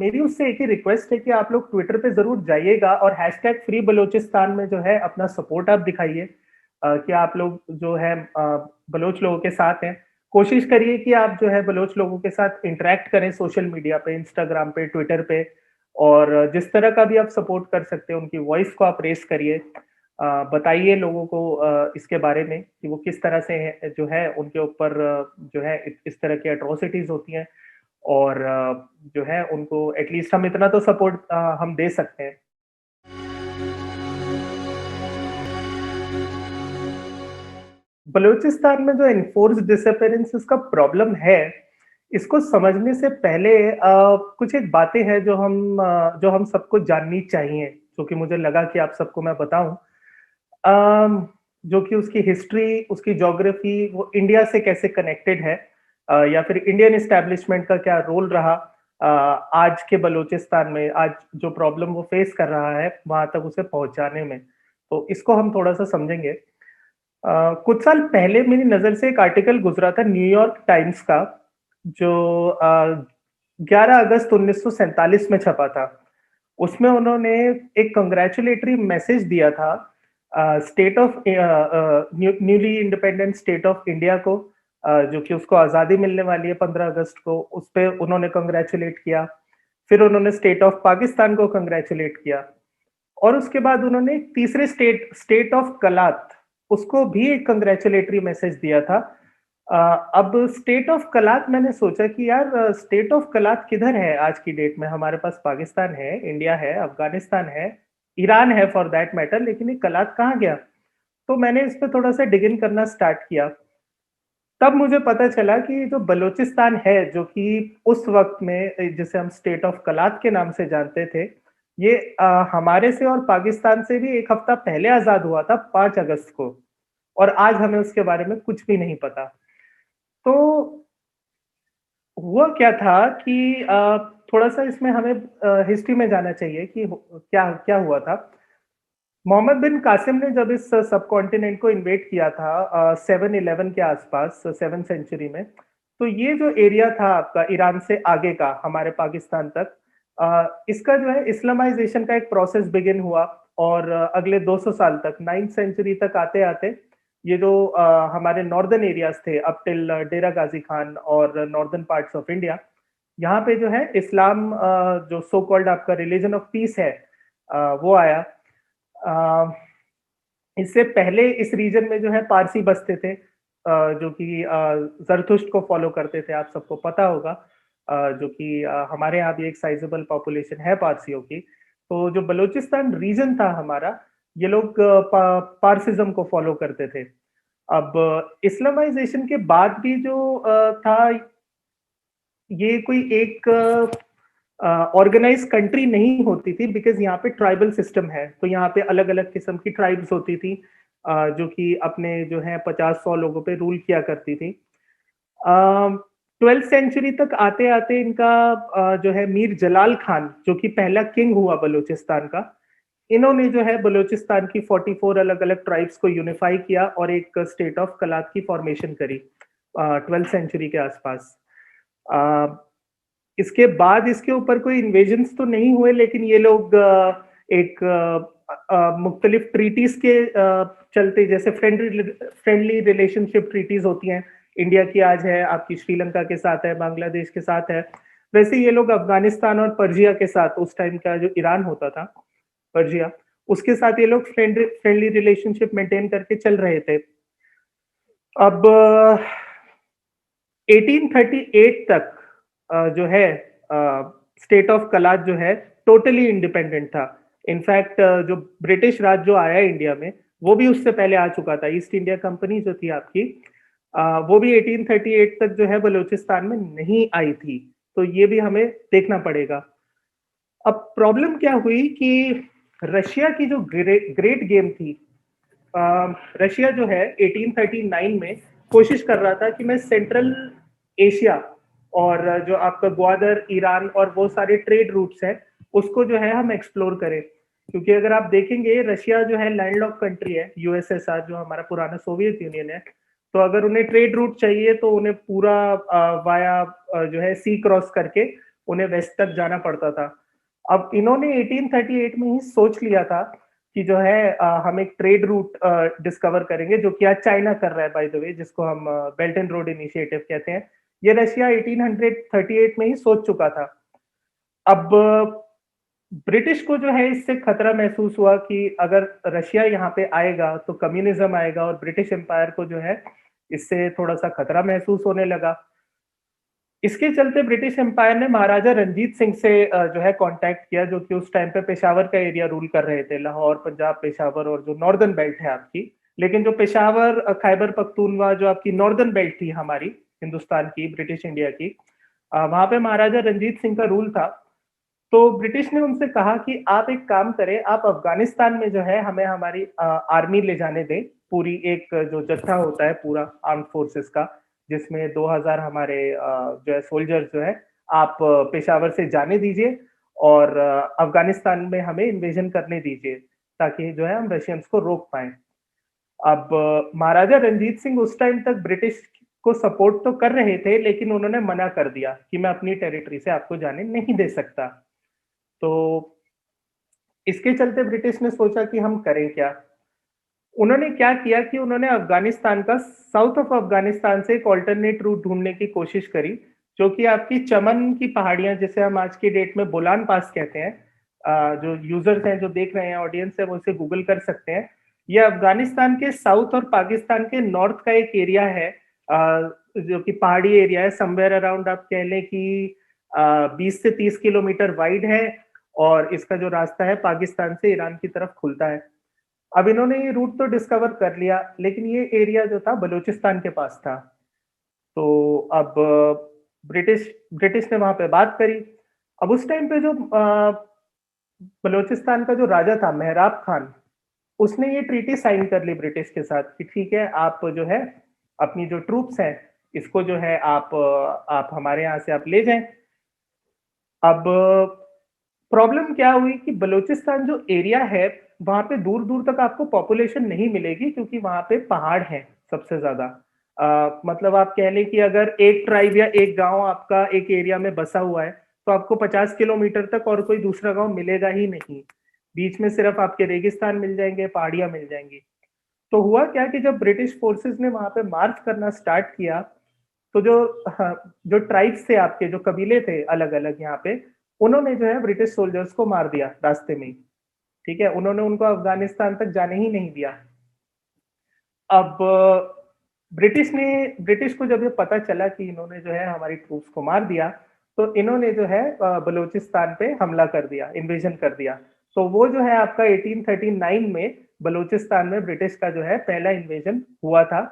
मेरी उससे एक ही रिक्वेस्ट है कि आप लोग ट्विटर पे जरूर जाइएगा और हैशटैग फ्री बलोचिस्तान में जो है अपना सपोर्ट आप दिखाइए, कि आप लोग जो है बलोच लोगों के साथ हैं। कोशिश करिए कि आप जो है बलोच लोगों के साथ इंटरेक्ट करें सोशल मीडिया पे, इंस्टाग्राम पे, ट्विटर पे। और जिस तरह का भी आप सपोर्ट कर सकते हैं उनकी वॉइस को आप रेस करिए। बताइए लोगों को इसके बारे में कि वो किस तरह से जो है उनके ऊपर जो है इस तरह की अट्रोसिटीज होती हैं। और जो है उनको एटलीस्ट हम इतना तो सपोर्ट हम दे सकते हैं। बलूचिस्तान में जो एनफोर्स डिसअपेरेंसेस का प्रॉब्लम है, इसको समझने से पहले कुछ एक बातें हैं जो हम सबको जाननी चाहिए, जो कि मुझे लगा कि आप सबको मैं बताऊं। जो कि उसकी हिस्ट्री, उसकी ज्योग्राफी, वो इंडिया से कैसे कनेक्टेड है, या फिर इंडियन एस्टेब्लिशमेंट का क्या रोल रहा आज के बलूचिस्तान में, आज जो प्रॉब्लम वो फेस कर रहा है वहां तक उसे पहुंचाने में। तो इसको हम थोड़ा सा समझेंगे। कुछ साल पहले मेरी नजर से एक आर्टिकल गुजरा था न्यूयॉर्क टाइम्स का, जो 11 अगस्त 1947 में छपा था। उसमें उन्होंने एक कंग्रेचुलेटरी मैसेज दिया था state of newly independent state of India को, जो कि उसको आज़ादी मिलने वाली है 15 अगस्त को। उस पर उन्होंने कंग्रेचुलेट किया। फिर उन्होंने स्टेट ऑफ पाकिस्तान को कंग्रेचुलेट किया। और उसके बाद उन्होंने तीसरे स्टेट, स्टेट ऑफ कलात, उसको भी एक कंग्रेचुलेटरी मैसेज दिया था। अब स्टेट ऑफ कलात, मैंने सोचा कि यार स्टेट ऑफ कलात किधर है आज की डेट में? हमारे पास पाकिस्तान है, इंडिया है, अफगानिस्तान है, ईरान है फॉर दैट मैटर, लेकिन ये कलात कहाँ गया? तो मैंने इस पे थोड़ा सा डिग इन करना स्टार्ट किया। तब मुझे पता चला कि जो बलूचिस्तान है, जो कि उस वक्त में जिसे हम स्टेट ऑफ कलात के नाम से जानते थे, ये हमारे से और पाकिस्तान से भी एक हफ्ता पहले आजाद हुआ था, 5 अगस्त को। और आज हमें उसके बारे में कुछ भी नहीं पता। तो हुआ क्या था कि थोड़ा सा इसमें हमें हिस्ट्री में जाना चाहिए कि क्या क्या हुआ था। मोहम्मद बिन कासिम ने जब इस सब कॉन्टिनेंट को इन्वेट किया था 711 के आसपास, 7th सेंचुरी में, तो ये जो एरिया था आपका ईरान से आगे का हमारे पाकिस्तान तक, इसका जो है इस्लामाइजेशन का एक प्रोसेस बिगिन हुआ। और अगले 200 साल तक, 9th सेंचुरी तक आते आते, ये जो हमारे नॉर्दर्न एरियाज थे अप टिल डेरा गाजी खान और नॉर्दर्न पार्ट्स ऑफ इंडिया, यहाँ पे जो है इस्लाम, जो सो कॉल्ड आपका रिलीजन ऑफ पीस है, वो आया। अ, इससे पहले इस रीजन में जो है पारसी बसते थे, जो कि जरथुस्ट को फॉलो करते थे, आप सबको पता होगा। जो कि हमारे यहाँ भी एक साइजेबल पॉपुलेशन है पारसियों की। तो जो बलूचिस्तान रीजन था हमारा, ये लोग पारसिज्म को फॉलो करते थे। अब इस्लामाइजेशन के बाद भी जो था, ये कोई एक ऑर्गेनाइज कंट्री नहीं होती थी, बिकॉज यहाँ पे ट्राइबल सिस्टम है। तो यहाँ पे अलग अलग किस्म की ट्राइब्स होती थी, जो कि अपने जो है 50-100 लोगों पे रूल किया करती थी। 12th सेंचुरी तक आते आते इनका जो है मीर जलाल खान, जो कि पहला किंग हुआ बलूचिस्तान का, इन्होंने जो है बलूचिस्तान की 44 अलग अलग ट्राइब्स को यूनिफाई किया और एक स्टेट ऑफ कलात की फॉर्मेशन करी 12th सेंचुरी के आसपास। इसके बाद इसके ऊपर कोई इन्वेजन्स तो नहीं हुए, लेकिन ये लोग एक मुख्तलिफ ट्रीटीज के चलते, जैसे फ्रेंडली रिलेशनशिप ट्रीटीज होती हैं, इंडिया की आज है, आपकी श्रीलंका के साथ है, बांग्लादेश के साथ है, वैसे ये लोग अफगानिस्तान और पर्जिया के साथ, उस टाइम का जो ईरान होता था, पर्जिया, उसके साथ ये लोग फ्रेंडली रिलेशनशिप मेंटेन करके चल रहे थे। अब 1838 तक जो है स्टेट ऑफ कलात जो है टोटली इंडिपेंडेंट था। इनफैक्ट जो ब्रिटिश राज जो आया इंडिया में, वो भी उससे पहले आ चुका था। ईस्ट इंडिया कंपनी जो थी आपकी, वो भी 1838 तक जो है बलूचिस्तान में नहीं आई थी। तो ये भी हमें देखना पड़ेगा। अब प्रॉब्लम क्या हुई कि रशिया की जो ग्रेट गेम थी, रशिया जो है 1839 में कोशिश कर रहा था कि मैं सेंट्रल एशिया और जो आपका ग्वादर, ईरान और वो सारे ट्रेड रूट्स हैं, उसको जो है हम एक्सप्लोर करें। क्योंकि अगर आप देखेंगे, रशिया जो है लैंडलॉक कंट्री है, यूएसएसआर जो हमारा पुराना सोवियत यूनियन है। तो अगर उन्हें ट्रेड रूट चाहिए तो उन्हें पूरा वाया जो है सी क्रॉस करके उन्हें वेस्ट तक जाना पड़ता था। अब इन्होंने 1838 में ही सोच लिया था कि जो है हम एक ट्रेड रूट डिस्कवर करेंगे, जो कि आज चाइना कर रहा है बाय द वे, जिसको हम बेल्ट एंड रोड इनिशिएटिव कहते हैं। ये रशिया 1838 में ही सोच चुका था। अब ब्रिटिश को जो है इससे खतरा महसूस हुआ कि अगर रशिया यहाँ पे आएगा तो कम्युनिज्म आएगा, और ब्रिटिश एम्पायर को जो है इससे थोड़ा सा खतरा महसूस होने लगा। इसके चलते ब्रिटिश एम्पायर ने महाराजा रंजीत सिंह से जो है कांटेक्ट किया, जो कि उस टाइम पे पेशावर का एरिया रूल कर रहे थे, लाहौर, पंजाब, पेशावर और जो नॉर्दर्न बेल्ट है आपकी। लेकिन जो पेशावर, खैबर पख्तूनवा, जो आपकी नॉर्दर्न बेल्ट थी हमारी हिंदुस्तान की, ब्रिटिश इंडिया की, वहां पे महाराजा रंजीत सिंह का रूल था। तो ब्रिटिश ने उनसे कहा कि आप एक काम करें, आप अफगानिस्तान में जो है हमें हमारी आर्मी ले जाने दें, पूरी एक जो जत्था होता है पूरा आर्म फोर्सेस का, जिसमें 2000 हमारे जो है सोल्जर्स जो है, आप पेशावर से जाने दीजिए और अफगानिस्तान में हमें इन्वेजन करने दीजिए, ताकि जो है हम रशियंस को रोक पाए। अब महाराजा रंजीत सिंह उस टाइम तक ब्रिटिश को सपोर्ट तो कर रहे थे, लेकिन उन्होंने मना कर दिया कि मैं अपनी टेरिटरी से आपको जाने नहीं दे सकता। तो इसके चलते ब्रिटिश ने सोचा कि हम करें क्या। उन्होंने क्या किया कि उन्होंने अफगानिस्तान का, साउथ ऑफ अफगानिस्तान से एक ऑल्टरनेट रूट ढूंढने की कोशिश करी, जो कि आपकी चमन की पहाड़ियां, जिसे हम आज की डेट में बोलान पास कहते हैं। जो यूजर्स हैं, जो देख रहे हैं, ऑडियंस है, वो इसे गूगल कर सकते हैं। ये अफगानिस्तान के साउथ और पाकिस्तान के नॉर्थ का एक एरिया है, जो कि पहाड़ी एरिया है, समवेयर अराउंड आप कह लें कि 20 से 30 किलोमीटर वाइड है, और इसका जो रास्ता है पाकिस्तान से ईरान की तरफ खुलता है। अब इन्होंने ये रूट तो डिस्कवर कर लिया, लेकिन ये एरिया जो था बलूचिस्तान के पास था। तो अब ब्रिटिश ब्रिटिश ने वहां पे बात करी। अब उस टाइम पे जो बलूचिस्तान का जो राजा था मेहराब खान, उसने ये ट्रीटी साइन कर ली ब्रिटिश के साथ कि ठीक है, आप जो है अपनी जो ट्रूप्स हैं, इसको जो है आप हमारे यहाँ से आप ले जाएं। अब प्रॉब्लम क्या हुई कि बलूचिस्तान जो एरिया है, वहां पे दूर दूर तक आपको पॉपुलेशन नहीं मिलेगी, क्योंकि वहां पे पहाड़ है सबसे ज्यादा। मतलब आप कह लें कि अगर एक ट्राइब या एक गांव आपका एक एरिया में बसा हुआ है, तो आपको 50 किलोमीटर तक और कोई दूसरा गांव मिलेगा ही नहीं। बीच में सिर्फ आपके रेगिस्तान मिल जाएंगे, पहाड़ियां मिल जाएंगी। तो हुआ क्या कि जब ब्रिटिश फोर्सेस ने वहां पे मार्च करना स्टार्ट किया, तो जो ट्राइब्स थे आपके, जो कबीले थे अलग अलग यहाँ पे, उन्होंने जो है ब्रिटिश सोल्जर्स को मार दिया रास्ते में ही। ठीक है, उन्होंने उनको अफगानिस्तान तक जाने ही नहीं दिया। अब ब्रिटिश को जब ये पता चला कि इन्होंने जो है हमारी ट्रूप्स को मार दिया, तो इन्होंने जो है बलूचिस्तान पे हमला कर दिया, इन्वेजन कर दिया। तो वो जो है आपका 1839 में बलूचिस्तान में ब्रिटिश का जो है पहला इन्वेजन हुआ था,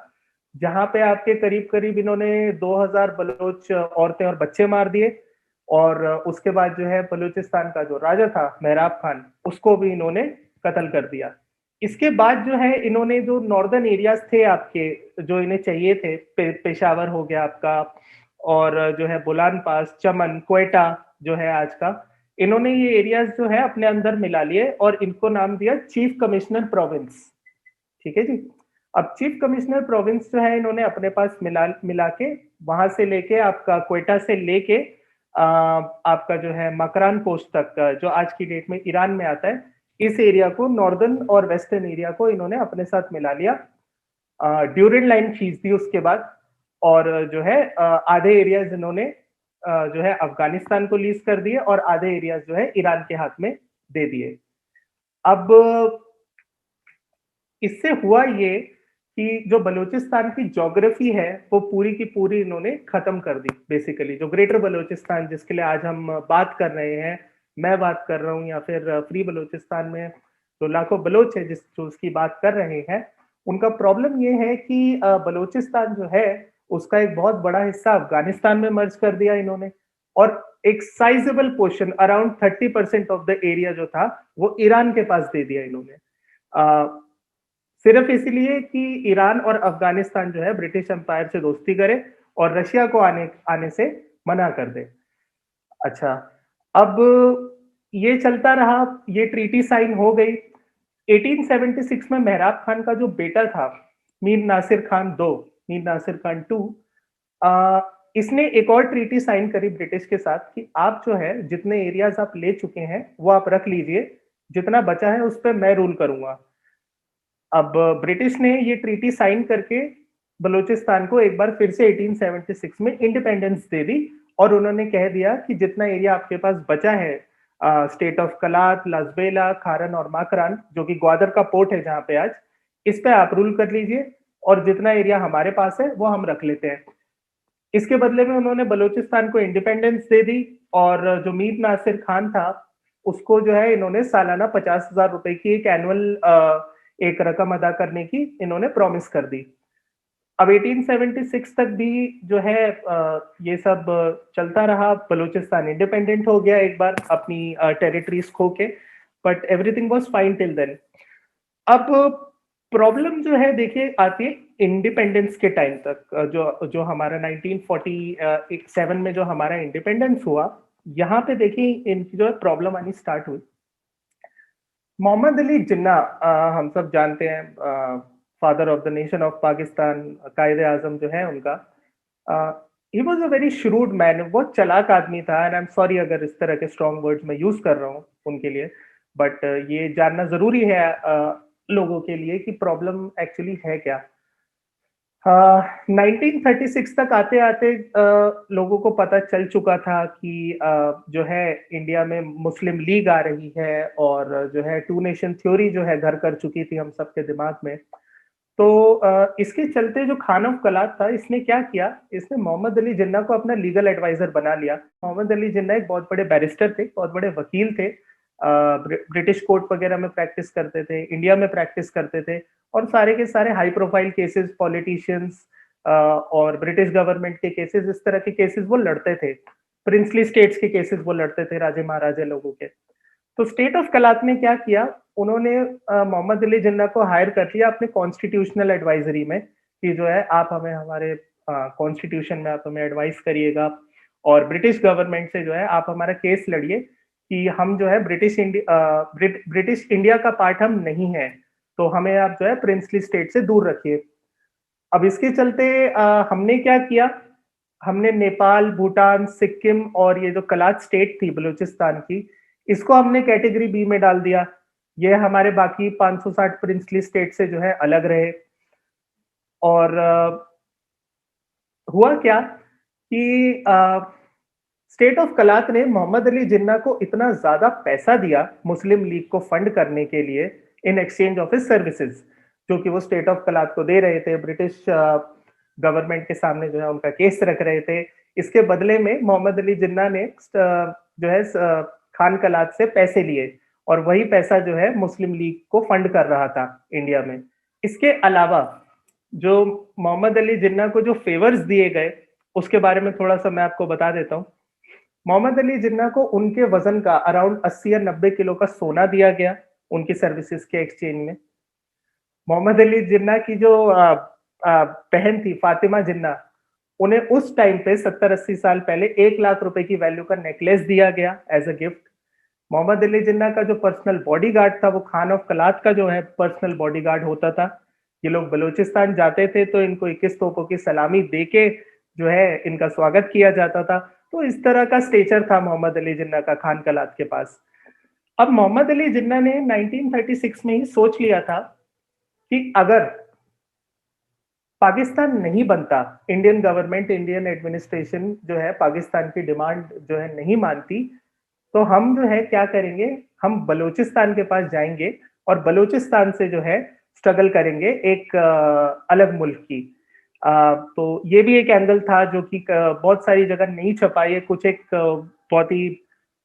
जहां पे आपके करीब करीब इन्होंने 2000 बलोच औरतें और बच्चे मार दिए। और उसके बाद जो है बलूचिस्तान का जो राजा था मेहराब खान, उसको भी इन्होंने कत्ल कर दिया। इसके बाद जो है इन्होंने जो नॉर्दर्न एरियाज थे आपके, जो इन्हें चाहिए थे, पेशावर हो गया आपका, और जो है बोलान पास, चमन, क्वेटा जो है आज का, इन्होंने ये एरियाज जो है अपने अंदर मिला लिए और इनको नाम दिया चीफ कमिश्नर प्रोविंस। ठीक है जी। अब चीफ कमिश्नर प्रोविंस जो है इन्होंने अपने पास मिला मिला के, वहां से लेके आपका क्वेटा से लेके आपका जो है मकरान पोस्ट तक, जो आज की डेट में ईरान में आता है, इस एरिया को, नॉर्दर्न और वेस्टर्न एरिया को इन्होंने अपने साथ मिला लिया। ड्यूरिन लाइन खींच दी उसके बाद, और जो है आधे एरियाज इन्होंने जो है अफगानिस्तान को लीज कर दिए, और आधे एरियाज जो है ईरान के हाथ में दे दिए। अब इससे हुआ ये कि जो बलूचिस्तान की ज्योग्राफी है, वो पूरी की पूरी इन्होंने खत्म कर दी। बेसिकली जो ग्रेटर बलूचिस्तान, जिसके लिए आज हम बात कर रहे हैं, मैं बात कर रहा हूँ, या फिर फ्री बलूचिस्तान में जो लाखों बलोच है जो उसकी बात कर रहे हैं, उनका प्रॉब्लम ये है कि बलूचिस्तान जो है उसका एक बहुत बड़ा हिस्सा अफगानिस्तान में मर्ज कर दिया इन्होंने, और एक sizeable portion, around 30% of the area जो था, वो ईरान के पास दे दिया इन्होंने। सिर्फ इसलिए कि ईरान और अफगानिस्तान जो है ब्रिटिश एम्पायर से दोस्ती करे और रशिया को आने आने से मना कर दे। अच्छा, अब ये चलता रहा, ये ट्रीटी साइन हो गई। 1876 में मेहराब खान का जो बेटा था, मीर नासिर खान 2, मीर नासिर खान 2, इसने एक और ट्रीटी साइन करी ब्रिटिश के साथ कि आप जो है जितने एरियाज आप ले चुके हैं वो आप रख लीजिए, जितना बचा है उस पर मैं रूल करूंगा। अब ब्रिटिश ने ये ट्रीटी साइन करके बलूचिस्तान को एक बार फिर से 1876 में इंडिपेंडेंस दे दी, और उन्होंने कह दिया कि जितना एरिया आपके पास बचा है, स्टेट ऑफ कलात, लसबेला, खारन और माकरान, जो कि ग्वादर का पोर्ट है जहां पे आज, इस पे आप रूल कर लीजिए, और जितना एरिया हमारे पास है वो हम रख लेते हैं। इसके बदले में उन्होंने बलूचिस्तान को इंडिपेंडेंस दे दी, और जो मीर नासिर खान था उसको जो है इन्होंने सालाना 50,000 रुपए की एक एनुअल एक रकम अदा करने की इन्होंने प्रॉमिस कर दी। अब 1876 तक भी जो है ये सब चलता रहा। बलूचिस्तान इंडिपेंडेंट हो गया एक बार अपनी टेरिटरीज खो के, but everything was fine till then. अब प्रॉब्लम जो है देखिए आती है इंडिपेंडेंस के टाइम तक, जो जो हमारा 1947 में जो हमारा इंडिपेंडेंस हुआ, यहाँ पे देखिए इनकी जो है प्रॉब्लम आनी स्टार्ट हुई। मोहम्मद अली जिन्ना, हम सब जानते हैं, father of the nation of Pakistan, कायदे आजम जो है उनका, he was a very shrewd man, बहुत चालाक आदमी था। एंड आई एम सॉरी अगर इस तरह के स्ट्रॉन्ग वर्ड्स मैं यूज कर रहा हूँ उनके लिए, बट ये जानना जरूरी है लोगों के लिए कि प्रॉब्लम एक्चुअली है क्या। 1936 तक आते आते लोगों को पता चल चुका था कि जो है इंडिया में मुस्लिम लीग आ रही है, और जो है टू नेशन थ्योरी जो है घर कर चुकी थी हम सबके दिमाग में। तो इसके चलते जो खान ऑफ कलात था, इसने क्या किया, इसने मोहम्मद अली जिन्ना को अपना लीगल एडवाइजर बना लिया। मोहम्मद अली जिन्ना एक बहुत बड़े बैरिस्टर थे, बहुत बड़े वकील थे, ब्रिटिश कोर्ट वगैरह में प्रैक्टिस करते थे, इंडिया में प्रैक्टिस करते थे, और सारे के सारे हाई प्रोफाइल केसेस, पॉलिटिशियंस और ब्रिटिश गवर्नमेंट के केसेस, इस तरह के केसेस वो लड़ते थे। प्रिंसली स्टेट्स के केसेस वो लड़ते थे, राजे महाराजे लोगों के। तो स्टेट ऑफ कलात ने क्या किया, उन्होंने मोहम्मद अली जिन्ना को हायर कर लिया अपने कॉन्स्टिट्यूशनल एडवाइजरी में, कि जो है आप हमें हमारे कॉन्स्टिट्यूशन में आप हमें एडवाइस करिएगा, और ब्रिटिश गवर्नमेंट से जो है आप हमारा केस लड़िए कि हम जो है ब्रिटिश इंडिया का पार्ट हम नहीं है, तो हमें आप जो है प्रिंसली स्टेट से दूर रखिए। अब इसके चलते हमने क्या किया, हमने नेपाल, भूटान, सिक्किम और ये जो कलात स्टेट थी बलूचिस्तान की, इसको हमने कैटेगरी बी में डाल दिया। ये हमारे बाकी 560 प्रिंसली स्टेट से जो है अलग रहे। और हुआ क्या कि स्टेट ऑफ कलात ने मोहम्मद अली जिन्ना को इतना ज्यादा पैसा दिया मुस्लिम लीग को फंड करने के लिए, in exchange of his services, जो कि वो स्टेट ऑफ कलात को दे रहे थे, ब्रिटिश गवर्नमेंट के सामने जो है उनका केस रख रहे थे। इसके बदले में मोहम्मद अली जिन्ना ने जो है खान कलात से पैसे लिए, और वही पैसा जो है मुस्लिम लीग को फंड कर रहा था इंडिया में। इसके अलावा जो मोहम्मद अली जिन्ना को जो फेवर्स दिए गए, उसके बारे में थोड़ा सा मैं आपको बता देता हूँ। मोहम्मद अली जिन्ना को उनके वजन का अराउंड 80 या 90 किलो का सोना दिया गया उनकी सर्विसेज के एक्सचेंज में। मोहम्मद अली जिन्ना की जो बहन थी फातिमा जिन्ना, उन्हें उस टाइम पे 70-80 साल पहले 1 लाख रुपए की वैल्यू का नेकलेस दिया गया as a gift. Muhammad Ali Jinnah का जो पर्सनल बॉडीगार्ड था, वो खान ऑफ कलात का जो है पर्सनल बॉडीगार्ड होता था। ये लोग बलूचिस्तान जाते थे तो इनको 21 तोपों की सलामी देके जो है इनका स्वागत किया जाता था। तो इस तरह का स्टेचर था मोहम्मद अली जिन्ना का खान कलात के पास। अब मोहम्मद अली जिन्ना ने 1936 में ही सोच लिया था कि अगर पाकिस्तान नहीं बनता, इंडियन गवर्नमेंट, इंडियन एडमिनिस्ट्रेशन जो है पाकिस्तान की डिमांड जो है नहीं मानती, तो हम जो है क्या करेंगे, हम बलूचिस्तान के पास जाएंगे और बलूचिस्तान से जो है स्ट्रगल करेंगे एक अलग मुल्क की। तो ये भी एक एंगल था जो कि बहुत सारी जगह नहीं छपा। ये कुछ एक बहुत ही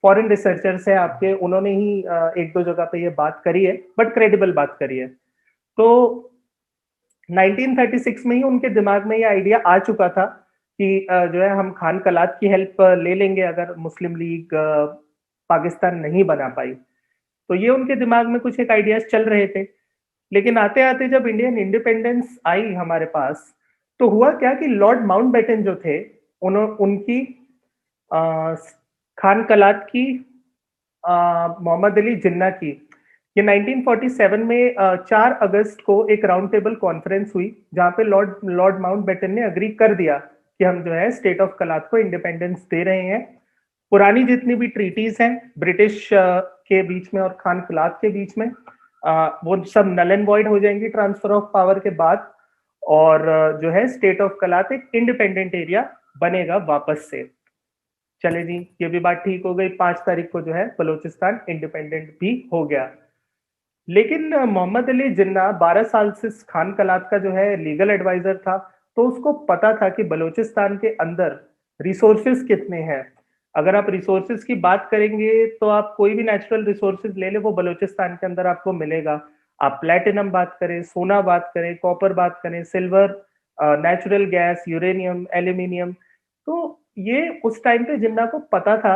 फॉरेन रिसर्चर्स है आपके, उन्होंने ही एक दो जगह पे ये बात करी है, बट क्रेडिबल बात करी है। तो 1936 में ही उनके दिमाग में ये आइडिया आ चुका था कि जो है हम खान कलात की हेल्प ले लेंगे अगर मुस्लिम लीग पाकिस्तान नहीं बना पाई। तो ये उनके दिमाग में कुछ एक आइडियाज चल रहे थे। लेकिन आते आते जब इंडियन इंडिपेंडेंस आई हमारे पास, तो हुआ क्या कि लॉर्ड माउंटबेटन जो थे, उनकी खान कलात की, मोहम्मद अली जिन्ना की, ये 1947 में 4 अगस्त को एक राउंड टेबल कॉन्फ्रेंस हुई, जहां पे लॉर्ड माउंटबेटन ने अग्री कर दिया कि हम जो है स्टेट ऑफ कलात को इंडिपेंडेंस दे रहे हैं। पुरानी जितनी भी ट्रीटीज हैं ब्रिटिश के बीच में और खान कलात के बीच में, वो सब नल एंड वॉइड हो जाएंगी ट्रांसफर ऑफ पावर के बाद, और जो है स्टेट ऑफ कलात एक इंडिपेंडेंट एरिया बनेगा वापस से। चले जी, ये भी बात ठीक हो गई। 5 तारीख को जो है बलूचिस्तान इंडिपेंडेंट भी हो गया। लेकिन मोहम्मद अली जिन्ना 12 साल से खान कलात का जो है लीगल एडवाइजर था, तो उसको पता था कि बलूचिस्तान के अंदर रिसोर्सेज कितने हैं। अगर आप रिसोर्सेज की बात करेंगे तो आप कोई भी नेचुरल रिसोर्सेज ले ले, वो बलूचिस्तान के अंदर आपको मिलेगा। आप प्लेटिनम बात करें, सोना बात करें, कॉपर बात करें, silver, natural gas, uranium, aluminium. तो ये उस टाइम पे जिन्ना को पता था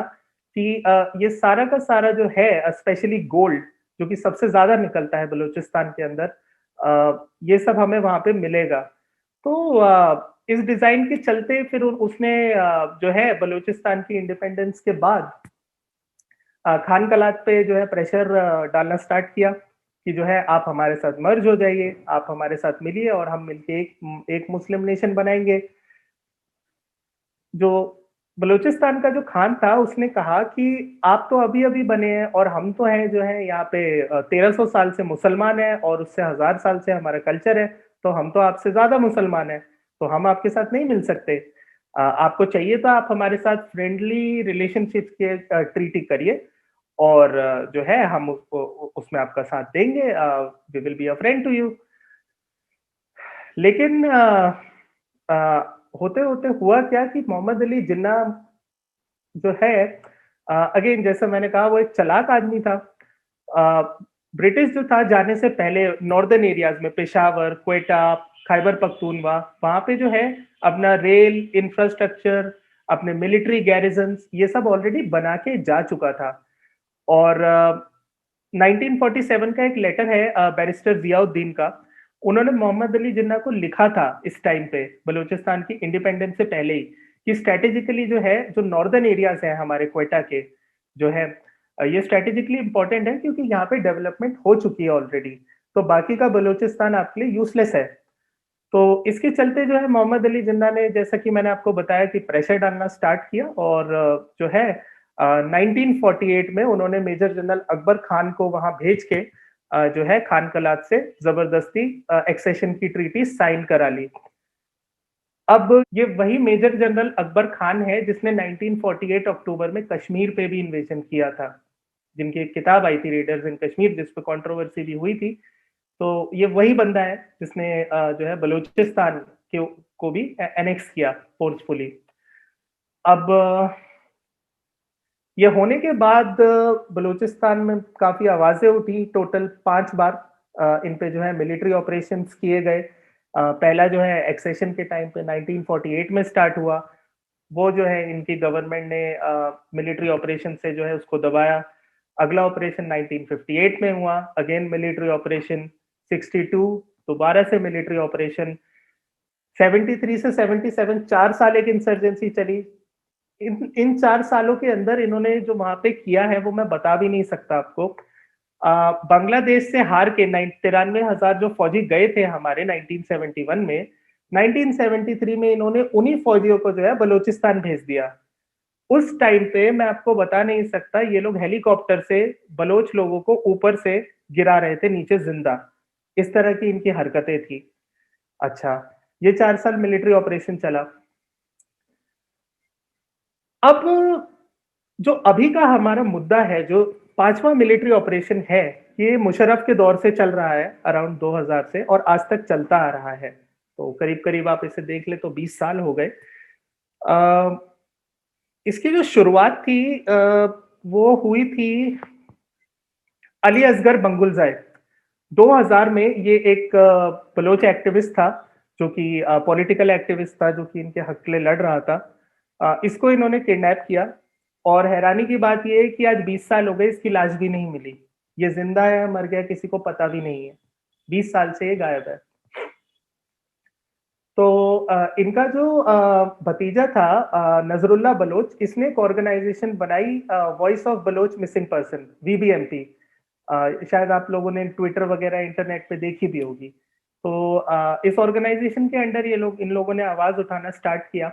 कि ये सारा का सारा जो है, स्पेशली गोल्ड जो कि सबसे ज्यादा निकलता है बलूचिस्तान के अंदर, ये सब हमें वहां पे मिलेगा। तो इस डिजाइन के चलते फिर उसने जो है बलूचिस्तान की इंडिपेंडेंस के बाद खान कलात पे जो है प्रेशर डालना स्टार्ट किया कि जो है आप हमारे साथ मर्ज हो जाइए, आप हमारे साथ मिलिए और हम मिलके एक मुस्लिम नेशन बनाएंगे। जो बलूचिस्तान का जो खान था उसने कहा कि आप तो अभी अभी बने हैं और हम तो हैं जो है यहाँ पे 1300 साल से मुसलमान हैं और उससे 1000 साल से हमारा कल्चर है, तो हम तो आपसे ज्यादा मुसलमान हैं, तो हम आपके साथ नहीं मिल सकते। आपको चाहिए तो आप हमारे साथ फ्रेंडली रिलेशनशिप के ट्रीटी करिए और जो है हम उसमें आपका साथ देंगे, we will be a friend to you. लेकिन होते होते हुआ क्या कि मोहम्मद अली जिन्ना जो है, अगेन जैसा मैंने कहा, वो एक चालाक आदमी था। ब्रिटिश जो था जाने से पहले नॉर्दर्न एरियाज में पेशावर, क्वेटा, खैबर पख्तूनवा, वहां पे जो है अपना रेल इंफ्रास्ट्रक्चर, अपने मिलिट्री गैरिजन, ये सब ऑलरेडी बना के जा चुका था। और 1947 का एक लेटर है बैरिस्टर जियाउद्दीन का, उन्होंने मोहम्मद अली जिन्ना को लिखा था इस टाइम पे बलूचिस्तान की इंडिपेंडेंस से पहले ही, कि स्ट्रेटेजिकली जो है जो नॉर्दर्न एरियाज हैं हमारे क्वेटा के जो है, ये स्ट्रेटेजिकली इंपॉर्टेंट है क्योंकि यहाँ पे डेवलपमेंट हो चुकी है ऑलरेडी, तो बाकी का बलूचिस्तान आपके लिए यूजलेस है। तो इसके चलते जो है मोहम्मद अली जिन्ना ने, जैसा कि मैंने आपको बताया, कि प्रेशर डालना स्टार्ट किया और जो है 1948 में उन्होंने मेजर जनरल अकबर खान को वहां भेज के जो है खान कलात से जबरदस्ती एक्सेशन की ट्रीटी साइन करा ली। अब ये वही मेजर जनरल अकबर खान है जिसने 1948 अक्टूबर में कश्मीर पे भी इन्वेजन किया था, जिनकी एक किताब आई थी रेडर्स इन कश्मीर, जिस पे कंट्रोवर्सी भी हुई थी। तो ये वही बंदा है जिसने जो है बलूचिस्तान को भी एनेक्स किया फोर्सफुली। अब ये होने के बाद बलूचिस्तान में काफी आवाजें उठी, टोटल 5 बार इन पे जो है मिलिट्री ऑपरेशंस किए गए। पहला जो है एक्सेशन के टाइम पे 1948 में स्टार्ट हुआ, वो जो है इनकी गवर्नमेंट ने मिलिट्री ऑपरेशन से जो है उसको दबाया। अगला ऑपरेशन 1958 में हुआ, अगेन मिलिट्री ऑपरेशन। 62 दोबारा से मिलिट्री ऑपरेशन। 73 से 77 4 साल एक इंसर्जेंसी चली। इन 4 सालों के अंदर इन्होंने जो वहां पे किया है वो मैं बता भी नहीं सकता आपको। बांग्लादेश से हार के 93,000 जो फौजी गए थे हमारे 1971 में, 1973 में इन्होंने उन्हीं फौजियों को जो है बलूचिस्तान भेज दिया। उस टाइम पे मैं आपको बता नहीं सकता, ये लोग हेलीकॉप्टर से बलोच लोगों को ऊपर से गिरा रहे थे नीचे जिंदा, इस तरह की इनकी हरकतें थी। अच्छा, ये 4 साल मिलिट्री ऑपरेशन चला। अब जो अभी का हमारा मुद्दा है, जो 5वां मिलिट्री ऑपरेशन है, ये मुशर्रफ के दौर से चल रहा है, अराउंड 2000 से, और आज तक चलता आ रहा है। तो करीब करीब आप इसे देख ले तो 20 साल हो गए। इसकी जो शुरुआत थी वो हुई थी अली असगर मंगुलजाई। 2000 में ये एक बलोच एक्टिविस्ट था, जो कि पॉलिटिकल एक्टिविस्ट था, जो कि इनके हक के लिए लड़ रहा था। इसको इन्होंने किडनैप किया, और हैरानी की बात यह है कि आज 20 साल हो गए, इसकी लाश भी नहीं मिली। ये जिंदा है मर गया किसी को पता भी नहीं है, 20 साल से ये गायब है। तो इनका जो भतीजा था नजरुल्ला बलोच, इसने एक ऑर्गेनाइजेशन बनाई, voice of Baloch missing person, VBMP. शायद आप लोगों ने ट्विटर वगैरह इंटरनेट पे देखी भी होगी। तो इस ऑर्गेनाइजेशन के अंडर ये लोग, इन लोगों ने आवाज उठाना स्टार्ट किया।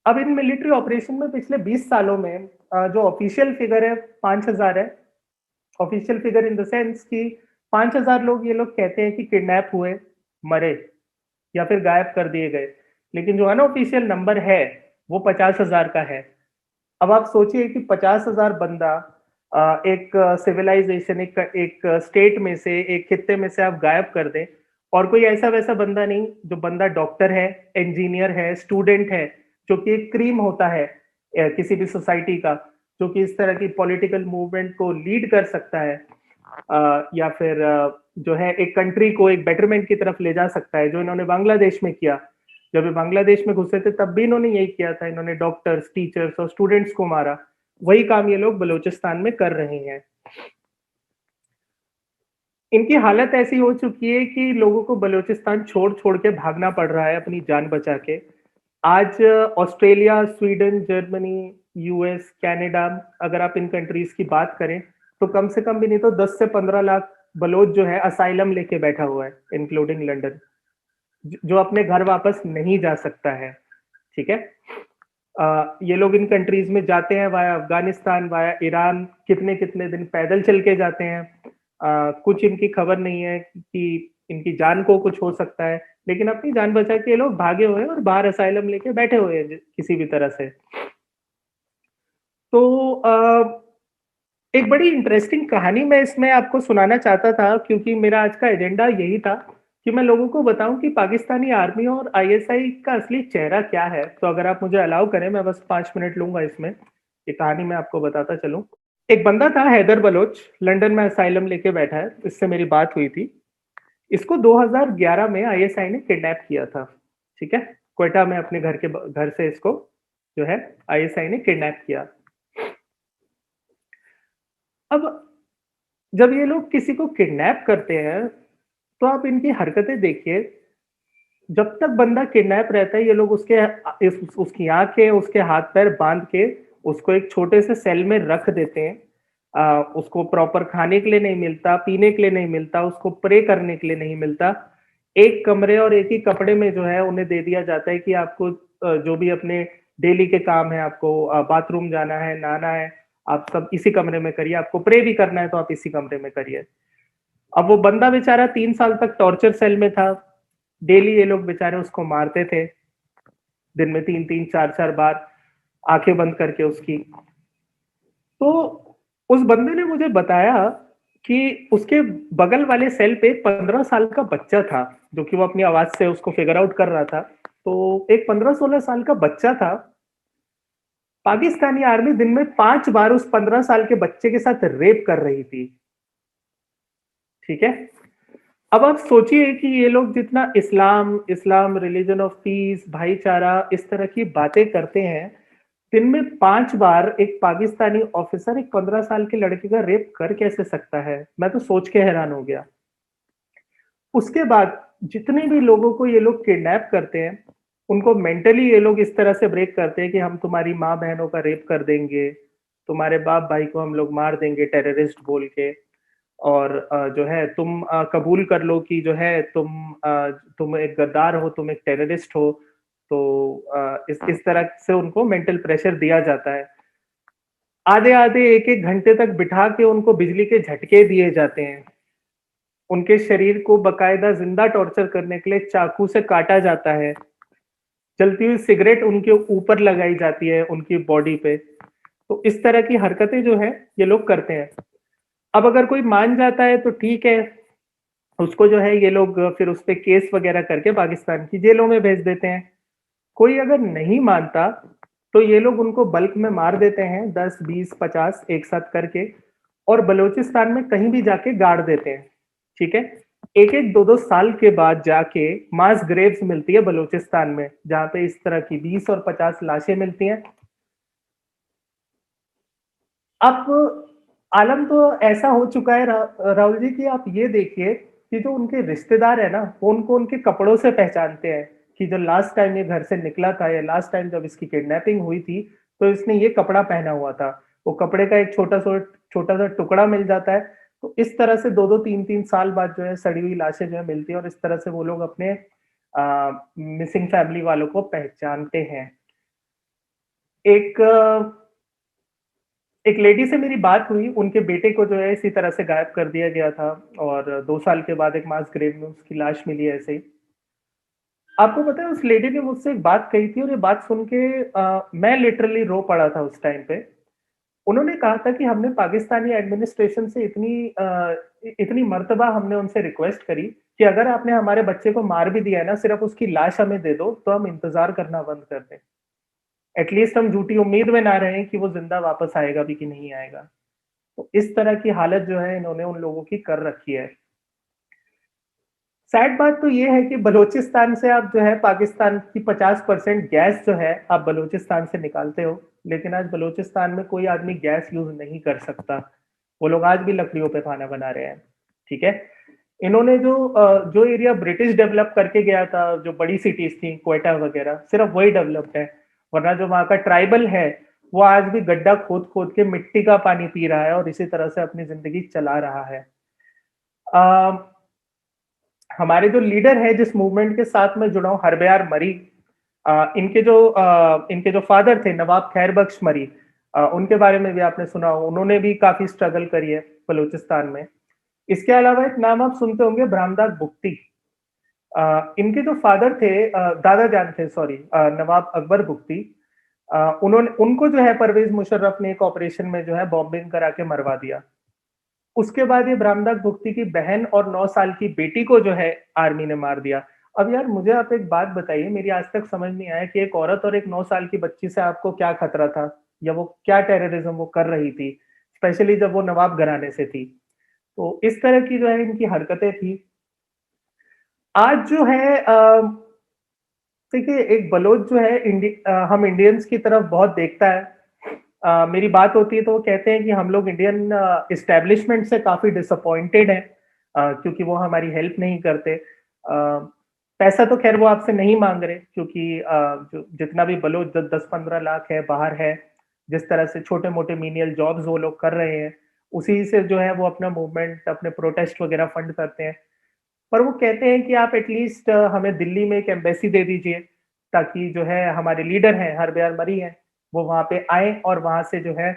अब इन मिलिट्री ऑपरेशन में पिछले 20 सालों में जो ऑफिशियल फिगर है 5000 है। Official figure in the sense कि 5000 लोग ये लोग कहते हैं कि किडनैप हुए, मरे या फिर गायब कर दिए गए, लेकिन जो अनऑफिशियल नंबर है वो 50,000 का है। अब आप सोचिए कि 50,000 बंदा एक सिविलाइजेशन, एक स्टेट में से, एक खित्ते में से आप गायब कर दें, और कोई ऐसा वैसा बंदा नहीं, जो बंदा डॉक्टर है, इंजीनियर है, स्टूडेंट है, जो कि एक क्रीम होता है किसी भी सोसाइटी का, जो कि इस तरह की पॉलिटिकल मूवमेंट को लीड कर सकता है, या फिर जो है एक कंट्री को एक बेटरमेंट की तरफ ले जा सकता है, जो इन्होंने बांग्लादेश में किया। जब ये बांग्लादेश में घुसे थे तब भी इन्होंने यही किया था, इन्होंने डॉक्टर्स, टीचर्स और स्टूडेंट्स को मारा। वही काम ये लोग बलूचिस्तान में कर रहे हैं। इनकी हालत ऐसी हो चुकी है कि लोगों को बलूचिस्तान छोड़ छोड़ के भागना पड़ रहा है अपनी जान बचा के। आज Australia, Sweden, Germany, US, Canada, अगर आप इन कंट्रीज की बात करें तो कम से कम भी नहीं तो 10 से 15 लाख बलोच जो है असाइलम लेके बैठा हुआ है, इंक्लूडिंग लंदन, जो अपने घर वापस नहीं जा सकता है। ठीक है। ये लोग इन कंट्रीज में जाते हैं वाया अफगानिस्तान, वाया ईरान, कितने कितने दिन पैदल चल के जाते हैं। कुछ इनकी खबर नहीं है कि इनकी जान को कुछ हो सकता है, लेकिन अपनी जान बचा के ये लोग भागे हुए हैं और बाहर असाइलम लेके बैठे हुए हैं किसी भी तरह से। तो एक बड़ी इंटरेस्टिंग कहानी मैं इसमें आपको सुनाना चाहता था, क्योंकि मेरा आज का एजेंडा यही था कि मैं लोगों को बताऊं कि पाकिस्तानी आर्मी और आईएसआई का असली चेहरा क्या है। तो अगर आप मुझे अलाउ करें, मैं बस 5 मिनट लूंगा इसमें, ये कहानी मैं आपको बताता चलूं। एक बंदा था हैदर बलोच, लंदन में असाइलम लेके बैठा है, इससे मेरी बात हुई थी। इसको 2011 में आईएसआई ने किडनैप किया था। ठीक है। क्वेटा में अपने घर से इसको जो है आईएसआई ने किडनैप किया। अब जब ये लोग किसी को किडनैप करते हैं तो आप इनकी हरकतें देखिए। जब तक बंदा किडनैप रहता है ये लोग उसकी आंखें, उसके हाथ पैर बांध के उसको एक छोटे से सेल में रख देते हैं। उसको प्रॉपर खाने के लिए नहीं मिलता, पीने के लिए नहीं मिलता, उसको प्रे करने के लिए नहीं मिलता। एक कमरे और एक ही कपड़े में जो है उन्हें दे दिया जाता है कि आपको जो भी अपने डेली के काम है, आपको बाथरूम जाना है, नहाना है, आप सब इसी कमरे में करिए, आपको प्रे भी करना है तो आप इसी कमरे में करिए। अब वो बंदा बेचारा 3 साल तक टॉर्चर सेल में था। डेली ये लोग बेचारे उसको मारते थे, दिन में 3-3 4-4 बार, आंखें बंद करके उसकी। तो उस बंदे ने मुझे बताया कि उसके बगल वाले सेल पे 15 साल का बच्चा था, जो कि वो अपनी आवाज से उसको फिगर आउट कर रहा था। तो एक 15-16 साल का बच्चा था। पाकिस्तानी आर्मी दिन में 5 बार उस 15 साल के बच्चे के साथ रेप कर रही थी। ठीक है। अब आप सोचिए कि ये लोग जितना इस्लाम, रिलीजन ऑफ पीस, भाईचारा, इस तरह की बातें करते हैं, दिन में 5 बार एक पाकिस्तानी ऑफिसर एक 15 साल के लड़के का रेप कर कैसे सकता है? मैं तो सोच के हैरान हो गया। उसके बाद जितने भी लोगों को ये लोग किडनैप करते हैं, उनको मेंटली ये लोग इस तरह से ब्रेक करते हैं कि हम तुम्हारी माँ बहनों का रेप कर देंगे, तुम्हारे बाप भाई को हम लोग मार देंगे टेररिस्ट बोल के, और जो है तुम कबूल कर लो कि जो है तुम एक गद्दार हो, तुम एक टेररिस्ट हो। तो इस तरह से उनको मेंटल प्रेशर दिया जाता है। आधे आधे एक एक घंटे तक बिठा के उनको बिजली के झटके दिए जाते हैं। उनके शरीर को बकायदा जिंदा टॉर्चर करने के लिए चाकू से काटा जाता है। जलती हुई सिगरेट उनके ऊपर लगाई जाती है, उनकी बॉडी पे। तो इस तरह की हरकतें जो है ये लोग करते हैं। अब अगर कोई मान जाता है तो ठीक है, उसको जो है ये लोग फिर उस पर केस वगैरह करके पाकिस्तान की जेलों में भेज देते हैं। कोई अगर नहीं मानता तो ये लोग उनको बल्क में मार देते हैं, 10, 20, 50 एक साथ करके, और बलूचिस्तान में कहीं भी जाके गाड़ देते हैं। ठीक है। एक एक 2-2 साल के बाद जाके मास ग्रेव्स मिलती है बलूचिस्तान में, जहां पे इस तरह की 20 और 50 लाशें मिलती हैं। अब आलम तो ऐसा हो चुका है राहुल जी, कि आप ये देखिए कि जो उनके रिश्तेदार है ना, वो उनको उनके कपड़ों से पहचानते हैं कि जो लास्ट टाइम ये घर से निकला था, या लास्ट टाइम जब इसकी किडनैपिंग हुई थी, तो इसने ये कपड़ा पहना हुआ था। वो कपड़े का एक छोटा सा टुकड़ा मिल जाता है। तो इस तरह से 2-2 3-3 साल बाद जो है सड़ी हुई लाशें जो है मिलती है, और इस तरह से वो लोग अपने मिसिंग फैमिली वालों को पहचानते हैं। एक एक लेडी से मेरी बात हुई, उनके बेटे को जो है इसी तरह से गायब कर दिया गया था और 2 साल के बाद एक मास ग्रेव में उसकी लाश मिली ऐसे ही। आपको पता है उस लेडी ने मुझसे एक बात कही थी और ये बात सुन के मैं लिटरली रो पड़ा था उस टाइम पे। उन्होंने कहा था कि हमने पाकिस्तानी एडमिनिस्ट्रेशन से इतनी मर्तबा हमने उनसे रिक्वेस्ट करी कि अगर आपने हमारे बच्चे को मार भी दिया है ना, सिर्फ उसकी लाश हमें दे दो, तो हम इंतज़ार करना बंद कर दें। एटलीस्ट हम झूठी उम्मीद में ना रहें कि वो ज़िंदा वापस आएगा भी कि नहीं आएगा। तो इस तरह की हालत जो है इन्होंने उन लोगों की कर रखी है। सैड बात तो ये है कि बलूचिस्तान से आप जो है पाकिस्तान की 50% गैस जो है आप बलूचिस्तान से निकालते हो, लेकिन आज बलूचिस्तान में कोई आदमी गैस यूज़ नहीं कर सकता। वो लोग आज भी लकड़ियों पे खाना बना रहे हैं, ठीक है? इन्होंने जो एरिया ब्रिटिश डेवलप करके गया था, जो बड़ी सिटीज़ थी, क्वेटा वगैरह, सिर्फ वही डेवलप्ड है। वरना जो वहाँ का ट्राइबल है, वो आज भी गड्ढा खोद-खोद के मिट्टी का पानी पी रहा है और इसी तरह से अपनी ज़िंदगी चला रहा है। अ, हमारे जो लीडर है जिस मूवमेंट के साथ मैं जुड़ा हूँ, हरबयार मरी, इनके जो फादर थे नवाब खैर बख्श मरी, उनके बारे में भी आपने सुना हो, उन्होंने भी काफी स्ट्रगल करी है बलूचिस्तान में। इसके अलावा एक नाम आप सुनते होंगे, ब्राह्मदास बुख्ती। इनके जो फादर थे, दादा जान थे, सॉरी, नवाब अकबर बुख्ती। उन्होंने उनको जो है परवेज मुशर्रफ ने एक ऑपरेशन में जो है बॉम्बिंग करा के मरवा दिया। उसके बाद ये ब्राह्मदास बुख्ती की बहन और 9 साल की बेटी को जो है आर्मी ने मार दिया। अब यार मुझे आप एक बात बताइए, मेरी आज तक समझ नहीं आया कि एक औरत और एक 9 साल की बच्ची से आपको क्या खतरा था, या वो क्या टेररिज्म वो कर रही थी, स्पेशली जब वो नवाब घराने से थी। तो इस तरह की जो है इनकी हरकतें थी। आज जो है देखिए एक बलोच जो है हम इंडियंस की तरफ बहुत देखता है। मेरी बात होती है तो वो कहते हैं कि हम लोग इंडियन इस्टेब्लिशमेंट से काफी डिसअपॉइंटेड हैं, क्योंकि वो हमारी हेल्प नहीं करते। पैसा तो खैर वो आपसे नहीं मांग रहे, क्योंकि जो जितना भी बलोच 10-15 लाख है बाहर है, जिस तरह से छोटे मोटे मीनियल जॉब्स वो लोग कर रहे हैं, उसी से जो है वो अपना मूवमेंट, अपने प्रोटेस्ट वगैरह फंड करते हैं। पर वो कहते हैं कि आप एटलीस्ट हमें दिल्ली में एक एम्बेसी दे दीजिए, ताकि जो है हमारे लीडर हैं, हरबयार मरी हैं, वो वहाँ पे आए और वहाँ से जो है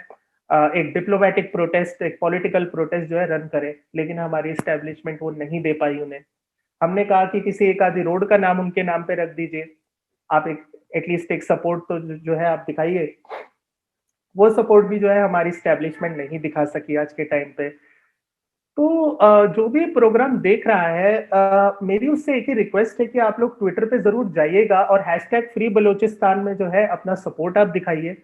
एक डिप्लोमेटिक प्रोटेस्ट, एक पॉलिटिकल प्रोटेस्ट जो है रन करें। लेकिन हमारी एस्टेब्लिशमेंट वो नहीं दे पाई उन्हें। हमने कहा कि किसी एक आधी रोड का नाम उनके नाम पे रख दीजिए, आप एक एटलीस्ट एक सपोर्ट तो जो है आप दिखाइए। वो सपोर्ट भी जो है हमारी एस्टेब्लिशमेंट नहीं दिखा सकी आज के टाइम पे। तो जो भी प्रोग्राम देख रहा है, मेरी उससे एक ही रिक्वेस्ट है कि आप लोग ट्विटर पे जरूर जाइएगा और हैशटैग फ्री बलोचिस्तान में जो है अपना सपोर्ट आप दिखाइए,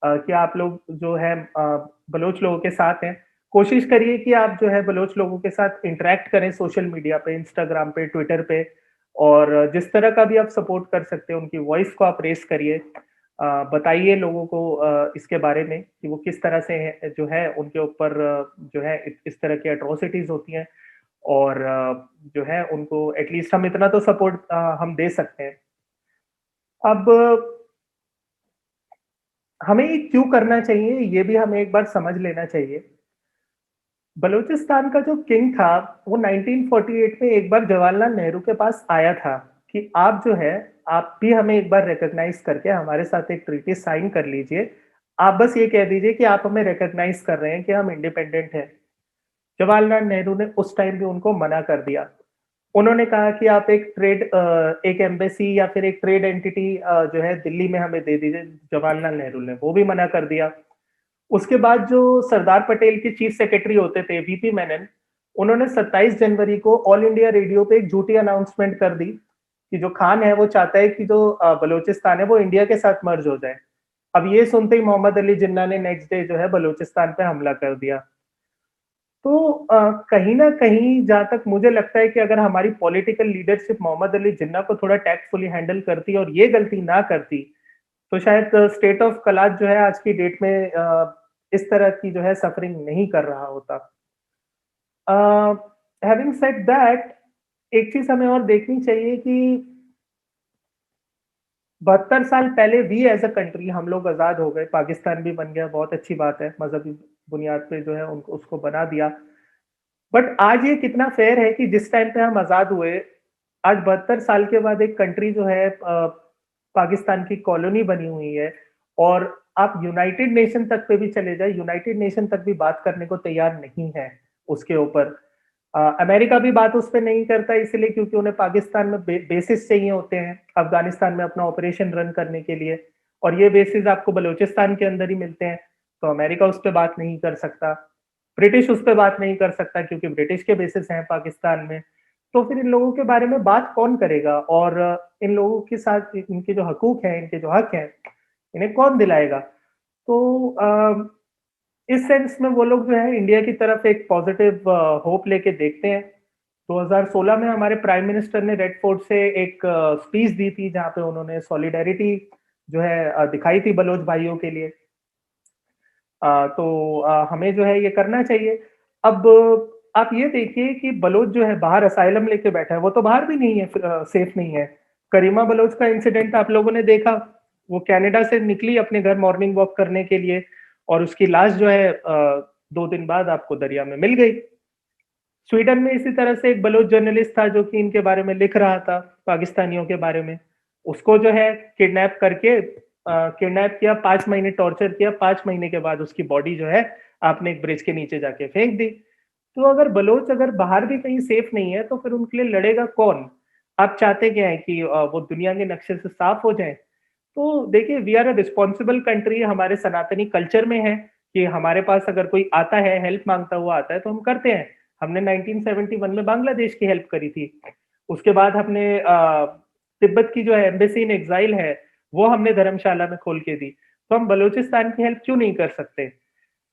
कि आप लोग जो है बलोच लोगों के साथ हैं। कोशिश करिए कि आप जो है बलोच लोगों के साथ इंटरेक्ट करें सोशल मीडिया पे, इंस्टाग्राम पे, ट्विटर पे, और जिस तरह का भी आप सपोर्ट कर सकते हैं उनकी वॉइस को आप रेस करिए। बताइए लोगों को इसके बारे में कि वो किस तरह से जो है उनके ऊपर जो है इस तरह की एट्रोसिटीज होती हैं, और जो है उनको एटलीस्ट हम इतना तो सपोर्ट हम दे सकते हैं। अब हमें ये क्यों करना चाहिए, ये भी हमें एक बार समझ लेना चाहिए। बलूचिस्तान का जो किंग था, वो 1948 में एक बार जवाहरलाल नेहरू के पास आया था कि आप जो है, आप भी हमें एक बार रिकॉग्नाइज करके हमारे साथ एक ट्रीटी साइन कर लीजिए। आप बस ये कह दीजिए कि आप हमें रिकॉग्नाइज कर रहे हैं कि हम इंडिपेंडेंट हैं। जवाहरलाल नेहरू ने उस टाइम भी उनको मना कर दिया। उन्होंने कहा कि आप एक एम्बेसी या फिर एक ट्रेड एंटिटी जो है दिल्ली में हमें दे दीजिए। जवाहरलाल नेहरू ने वो भी मना कर दिया। उसके बाद जो सरदार पटेल के चीफ सेक्रेटरी होते थे, वीपी मेनन, उन्होंने 27 जनवरी को ऑल इंडिया रेडियो पे एक झूठी अनाउंसमेंट कर दी कि जो खान है वो चाहता है कि जो बलूचिस्तान है वो इंडिया के साथ मर्ज हो जाए। अब ये सुनते ही मोहम्मद अली जिन्ना ने नेक्स्ट डे जो है बलूचिस्तान पे हमला कर दिया। तो कहीं ना कहीं जहां तक मुझे लगता है कि अगर हमारी पॉलिटिकल लीडरशिप मोहम्मद अली जिन्ना को थोड़ा टैक्टफुली हैंडल करती और ये गलती ना करती, तो शायद स्टेट ऑफ कलात जो है आज की डेट में इस तरह की जो है सफरिंग नहीं कर रहा होता। हैविंग सेड दैट, एक चीज हमें और देखनी चाहिए कि 72 साल पहले भी एज अ कंट्री हम लोग आजाद हो गए, पाकिस्तान भी बन गया, बहुत अच्छी बात है, मजहबी बुनियाद पे जो है उनको उसको बना दिया। बट आज ये कितना फेयर है कि जिस टाइम पे हम आजाद हुए, आज 72 साल के बाद एक कंट्री जो है पाकिस्तान की कॉलोनी बनी हुई है, और आप यूनाइटेड नेशन तक पे भी चले जाए, यूनाइटेड नेशन तक भी बात करने को तैयार नहीं है उसके ऊपर। अमेरिका भी बात उस पर नहीं करता इसलिए क्योंकि उन्हें पाकिस्तान में बेसिस चाहिए होते हैं अफगानिस्तान में अपना ऑपरेशन रन करने के लिए, और ये बेसिस आपको बलूचिस्तान के अंदर ही मिलते हैं, तो अमेरिका उस पर बात नहीं कर सकता। ब्रिटिश उस पर बात नहीं कर सकता क्योंकि ब्रिटिश के बेसिस हैं पाकिस्तान में। तो फिर इन लोगों के बारे में बात कौन करेगा, और इन लोगों के साथ इनके जो हकूक हैं, इनके जो हक हैं, इन्हें कौन दिलाएगा? तो इस सेंस में वो लोग जो है इंडिया की तरफ एक पॉजिटिव होप लेके देखते हैं। 2016 में हमारे प्राइम मिनिस्टर ने रेड फोर्ट से एक स्पीच दी थी जहां पे उन्होंने सॉलिडेरिटी जो है दिखाई थी बलोच भाइयों के लिए। तो हमें जो है ये करना चाहिए। अब आप ये देखिए कि बलोच जो है बाहर असाइलम लेके बैठा है, वो तो बाहर भी नहीं है, सेफ नहीं है। करीमा बलोच का इंसिडेंट आप लोगों ने देखा, वो कनाडा से निकली अपने घर मॉर्निंग वॉक करने के लिए और उसकी लाश जो है 2 दिन बाद आपको दरिया में मिल गई। स्वीडन में इसी तरह से एक बलोच जर्नलिस्ट था जो कि इनके बारे में लिख रहा था, पाकिस्तानियों के बारे में। उसको जो है किडनैप करके किडनैप किया, 5 महीने टॉर्चर किया, 5 महीने के बाद उसकी बॉडी जो है आपने एक ब्रिज के नीचे जाके फेंक दी। तो अगर बलोच अगर बाहर भी कहीं सेफ नहीं है तो फिर उनके लिए लड़ेगा कौन? आप चाहते क्या है कि वो दुनिया के नक्शे से साफ हो जाए? तो देखिए, we are a responsible country, हमारे सनातनी कल्चर में है कि हमारे पास अगर कोई आता है, हेल्प मांगता हुआ आता है तो हम करते हैं। हमने 1971 में बांग्लादेश की हेल्प करी थी। उसके बाद हमने तिब्बत की जो है एम्बेसी इन एग्जाइल है वो हमने धर्मशाला में खोल के दी। तो हम बलूचिस्तान की हेल्प क्यों नहीं कर सकते?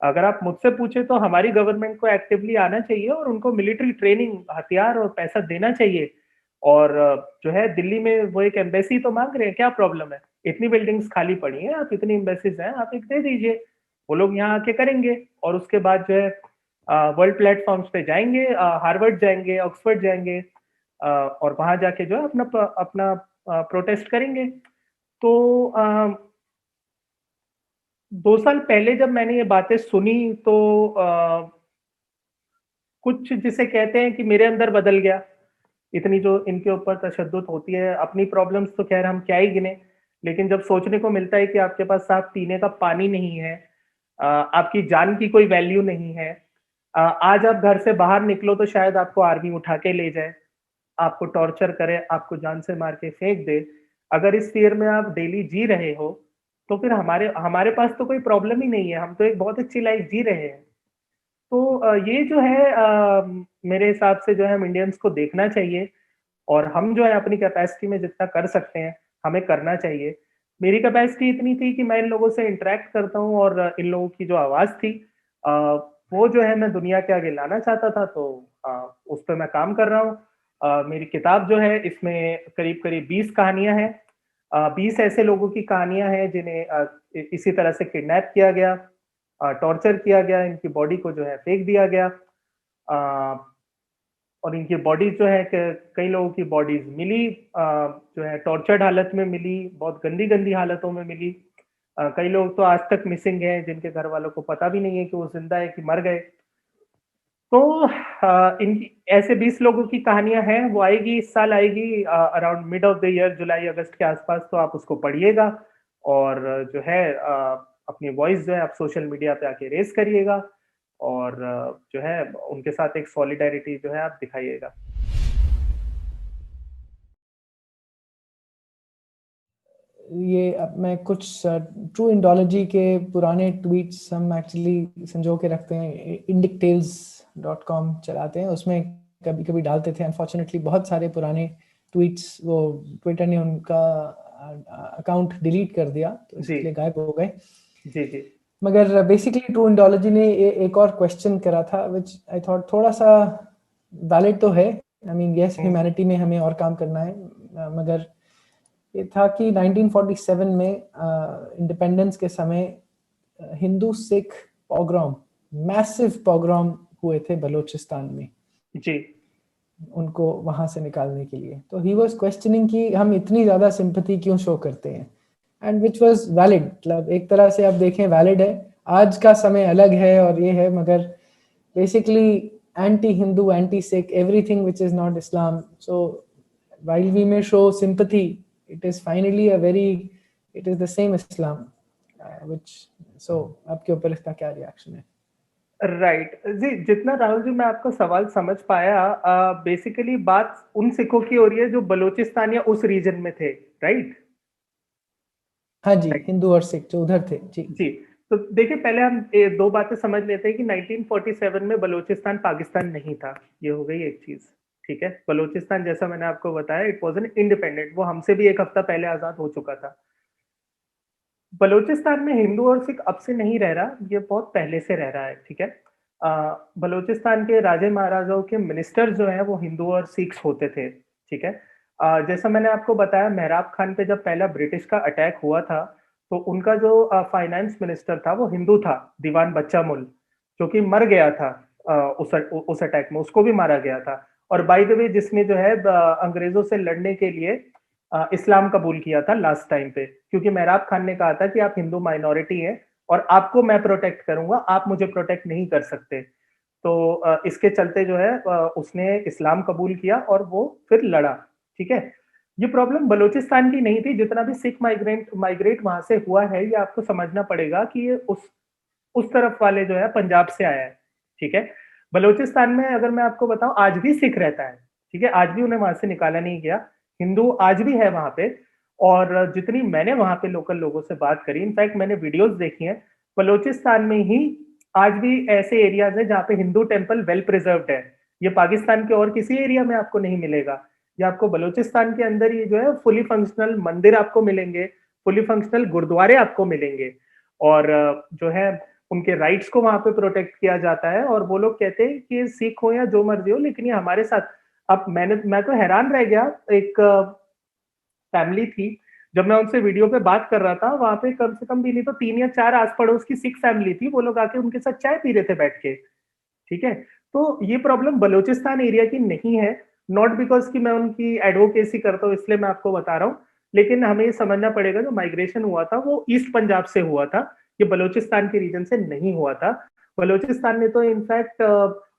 अगर आप मुझसे पूछे तो हमारी गवर्नमेंट को एक्टिवली आना चाहिए और उनको मिलिट्री ट्रेनिंग, हथियार और पैसा देना चाहिए। और जो है दिल्ली में वो एक एम्बेसी तो मांग रहे हैं, क्या प्रॉब्लम है? इतनी बिल्डिंग्स खाली पड़ी हैं, आप इतनी एम्बेसीज हैं, आप एक दे दीजिए, वो लोग यहाँ आके करेंगे। और उसके बाद जो है वर्ल्ड प्लेटफॉर्म्स पे जाएंगे, हार्वर्ड जाएंगे, ऑक्सफोर्ड जाएंगे, और वहां जाके जो है अपना अपना प्रोटेस्ट करेंगे। तो 2 साल पहले जब मैंने ये बातें सुनी तो कुछ जिसे कहते हैं कि मेरे अंदर बदल गया। इतनी जो इनके ऊपर तशद्दुद होती है, अपनी प्रॉब्लम्स तो खैर हम क्या ही गिने, लेकिन जब सोचने को मिलता है कि आपके पास साफ पीने का पानी नहीं है, आपकी जान की कोई वैल्यू नहीं है, आज आप घर से बाहर निकलो तो शायद आपको आर्मी उठा के ले जाए, आपको टॉर्चर करे, आपको जान से मार के फेंक दे। अगर इस फियर में आप डेली जी रहे हो तो फिर हमारे हमारे पास तो कोई प्रॉब्लम ही नहीं है, हम तो एक बहुत अच्छी लाइफ जी रहे हैं। तो ये जो है मेरे हिसाब से जो है हम इंडियंस को देखना चाहिए और हम जो है अपनी कैपेसिटी में जितना कर सकते हैं हमें करना चाहिए। मेरी कैपेसिटी इतनी थी कि मैं इन लोगों से इंटरेक्ट करता हूँ और इन लोगों की जो आवाज़ थी अ, वो जो है मैं दुनिया के आगे लाना चाहता था, तो उस पर मैं काम कर रहा हूँ। मेरी किताब जो है इसमें करीब करीब 20 कहानियां हैं। 20 ऐसे लोगों की कहानियां हैं जिन्हें इसी तरह से किडनैप किया गया, टॉर्चर किया गया, इनकी बॉडी को जो है फेंक दिया गया। और इनकी बॉडीज जो है कई लोगों की बॉडीज मिली, जो है टॉर्चर्ड हालत में मिली, बहुत गंदी गंदी हालतों में मिली। कई लोग तो आज तक मिसिंग हैं जिनके घर वालों को पता भी नहीं है कि वो जिंदा है कि मर गए। तो इनकी ऐसे 20 लोगों की कहानियां हैं, वो आएगी इस साल, आएगी around mid of the year, जुलाई अगस्त के आसपास। तो आप उसको पढ़िएगा और जो है अपनी वॉइस जो है आप सोशल मीडिया पे आके रेस करिएगा और जो है उनके साथ एक सॉलिडारिटी जो है आप दिखाइएगा। ये अब मैं कुछ ट्रू इंडोलॉजी के पुराने ट्वीट्स हम एक्चुअली संजो के रखते हैं, indictales.com चलाते हैं, उसमें कभी कभी डालते थे। अनफॉर्चुनेटली बहुत सारे पुराने ट्वीट्स वो ट्विटर ने उनका अकाउंट डिलीट कर दिया, तो इसलिए गायब हो गए। जी जी। मगर बेसिकली ट्रू इंडोलॉजी ने एक और क्वेश्चन करा था विच आई थॉट थोड़ा सा वैलिड तो है। आई मीन यस, ह्यूमैनिटी में हमें और काम करना है, मगर ये था कि 1947 में इंडिपेंडेंस के समय Hindu Sikh pogrom, massive pogrom हुए थे बलूचिस्तान में जी। उनको वहां से निकालने के लिए। तो ही वाज क्वेश्चनिंग कि हम इतनी ज्यादा सिंपैथी क्यों शो करते हैं, एंड विच वाज वैलिड। मतलब एक तरह से आप देखें वैलिड है। आज का समय अलग है और ये है, मगर basically anti Hindu, anti Sikh, everything which is not Islam. So while we may show sympathy, it is finally it is the same Islam. which so आपके ऊपर इसका क्या रिएक्शन है? राइट जी, जितना राहुल जी मैं आपका सवाल समझ पाया, बेसिकली बात उन सिखों की हो रही है जो बलूचिस्तान या उस रीजन में थे, राइट? हाँ जी, हिंदू और सिख जो उधर थे जी। जी, तो देखिए पहले हम दो बातें समझ लेते हैं कि 1947 में बलूचिस्तान पाकिस्तान नहीं था, ये हो गई एक चीज। ठीक है, बलूचिस्तान जैसा मैंने आपको बताया इट वॉज एन इंडिपेंडेंट, वो हमसे भी एक हफ्ता पहले आजाद हो चुका था। बलूचिस्तान में हिंदू और सिख अब से नहीं रह रहा, ये बहुत पहले से रह रहा है। ठीक है, बलूचिस्तान के राजे महाराजाओं के मिनिस्टर जो हैं वो हिंदू और सिख होते थे। ठीक है, जैसा मैंने आपको बताया मेहराब खान पे जब पहला ब्रिटिश का अटैक हुआ था तो उनका जो फाइनेंस मिनिस्टर था वो हिंदू था, दीवान बच्चा मुल, जो कि मर गया था उस अटैक में, उसको भी मारा गया था। और बाय द वे जिसने जो है अंग्रेजों से लड़ने के लिए इस्लाम कबूल किया था लास्ट टाइम पे, क्योंकि मेहराब खान ने कहा था कि आप हिंदू माइनॉरिटी हैं और आपको मैं प्रोटेक्ट करूंगा, आप मुझे प्रोटेक्ट नहीं कर सकते। तो इसके चलते जो है उसने इस्लाम कबूल किया और वो फिर लड़ा। ठीक है, ये प्रॉब्लम बलूचिस्तान की नहीं थी, जितना भी सिख माइग्रेट वहां से हुआ है ये आपको समझना पड़ेगा कि ये उस तरफ वाले जो है पंजाब से आया है। ठीक है, बलूचिस्तान में अगर मैं आपको बताऊं आज भी सिख रहता है। ठीक है, आज भी उन्हें वहां से निकाला नहीं गया, हिंदू आज भी है वहां पे। और जितनी मैंने वहां पे लोकल लोगों से बात करी, इनफैक्ट मैंने वीडियोस देखी हैं, बलूचिस्तान में ही आज भी ऐसे एरियाज है जहाँ पे हिंदू टेम्पल वेल प्रिजर्व्ड है। ये पाकिस्तान के और किसी एरिया में आपको नहीं मिलेगा। ये आपको बलूचिस्तान के अंदर ही जो है फुली फंक्शनल मंदिर आपको मिलेंगे, फुली फंक्शनल गुरुद्वारे आपको मिलेंगे। और जो है उनके राइट्स को वहां पे प्रोटेक्ट किया जाता है। और वो लोग कहते हैं कि सिख हो या जो मर्जी हो, लेकिन ये हमारे साथ। अब मैं तो हैरान रह गया, एक फैमिली थी, जब मैं उनसे वीडियो पे बात कर रहा था, वहां पे कम से कम भी नहीं तो 3 या 4 आस पड़ोस की सिख फैमिली थी, वो लोग आके उनके साथ चाय पी रहे थे बैठ के। ठीक है, तो ये प्रॉब्लम बलूचिस्तान एरिया की नहीं है, नॉट बिकॉज कि मैं उनकी एडवोकेसी करता हूँ इसलिए मैं आपको बता रहा हूँ, लेकिन हमें ये समझना पड़ेगा जो माइग्रेशन हुआ था वो ईस्ट पंजाब से हुआ था, ये बलूचिस्तान के रीजन से नहीं हुआ था। बलूचिस्तान ने तो इनफैक्ट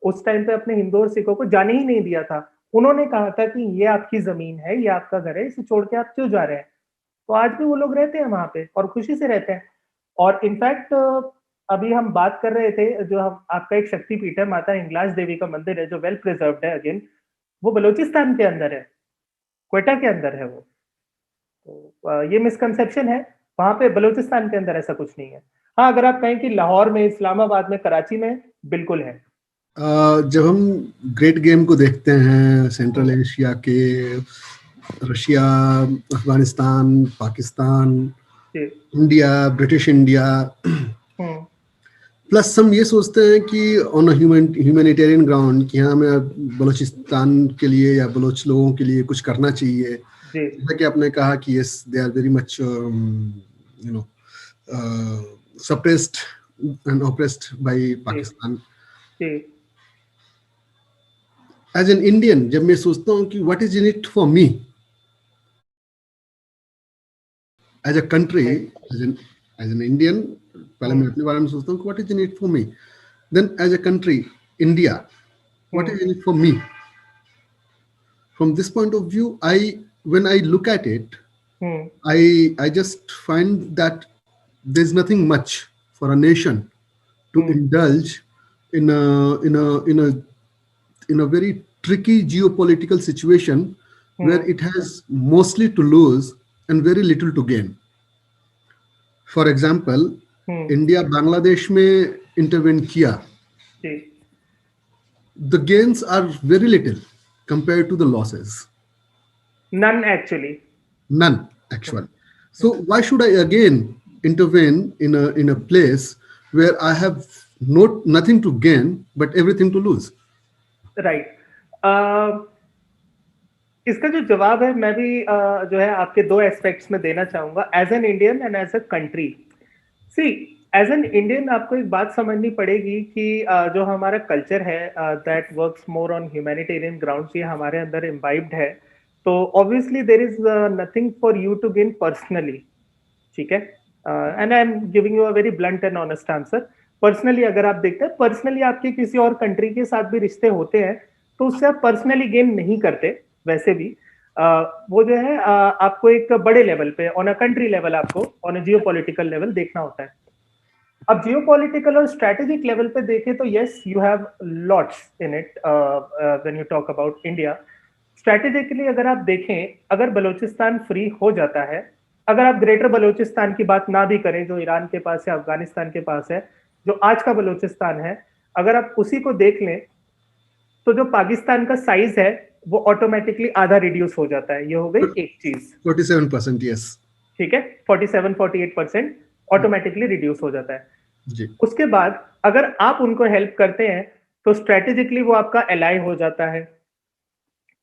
उस टाइम पे अपने हिंदू और सिखों को जाने ही नहीं दिया था। उन्होंने कहा था कि ये आपकी जमीन है, ये आपका घर है, इसे छोड़ के आप क्यों जा रहे हैं। तो आज भी वो लोग रहते हैं वहां पे और खुशी से रहते हैं। और इनफैक्ट अभी हम बात कर रहे थे, जो हम आपका एक शक्तिपीठ है माता हिंगलाज देवी का मंदिर है जो वेल प्रिजर्व्ड है, अगेन वो बलूचिस्तान के अंदर है, क्वेटा के अंदर है वो। तो ये मिसकंसेप्शन है, वहां पे बलूचिस्तान के अंदर ऐसा कुछ नहीं है। हाँ, अगर आप कहें कि लाहौर में, इस्लामाबाद में, कराची में, बिल्कुल है। जब हम ग्रेट गेम को देखते हैं सेंट्रल एशिया के, Russia, Afghanistan, Pakistan, India, British India, plus हम ये सोचते हैं कि ऑन ह्यूमैनिटेरियन ग्राउंड कि हाँ हमें बलूचिस्तान के लिए या बलोच लोगों के लिए कुछ करना चाहिए। जैसा कि आपने कहा कि yes they are very much you know suppressed and oppressed by Pakistan. As an Indian जब मैं सोचता हूँ कि what is in it for me as a country, as an Indian, पहले मैं अपने बारे में सोचता हूँ what is in it for me, then as a country India what is in it for me. From this point of view, when I look at it, I just find that there's nothing much for a nation to indulge in a very tricky geopolitical situation where it has mostly to lose and very little to gain. For example, India Bangladesh में intervene किया, the gains are very little compared to the losses. None actually. So why should I again intervene in a place where I have nothing to gain but everything to lose? Right. इसका जो जवाब है मैं भी जो है आपके दो एस्पेक्ट्स में देना चाहूंगा, as an Indian and as a country. See, as an Indian आपको एक बात समझनी पड़ेगी कि जो हमारा कल्चर है that works more on humanitarian grounds, ये हमारे अंदर इम्बाइब्ड है। तो obviously there is nothing for you to gain personally. ठीक है, and I am giving you a very blunt and honest answer. Personally अगर आप देखते हैं, पर्सनली आपके किसी और कंट्री के साथ भी रिश्ते होते हैं तो उससे आप पर्सनली गेन नहीं करते वैसे भी। वो जो है आपको एक बड़े लेवल पे ऑन अ कंट्री लेवल आपको ऑन अ जियोपॉलिटिकल लेवल देखना होता है। अब जियोपॉलिटिकल और स्ट्रेटेजिक लेवल पे देखें तो yes you have lots in it when you talk about India. Strategically अगर आप देखें, अगर बलूचिस्तान फ्री हो जाता है, अगर आप ग्रेटर बलूचिस्तान की बात ना भी करें जो ईरान के पास है, अफगानिस्तान के पास है, जो आज का बलूचिस्तान है, अगर आप उसी को देख लें तो जो पाकिस्तान का साइज है वो ऑटोमेटिकली आधा रिड्यूस हो जाता है। ये हो गई एक चीज। 47%, यस। ठीक है, 47-48% ऑटोमेटिकली रिड्यूस हो जाता है जी। उसके बाद अगर आप उनको हेल्प करते हैं तो स्ट्रेटेजिकली वो आपका एलाई हो जाता है।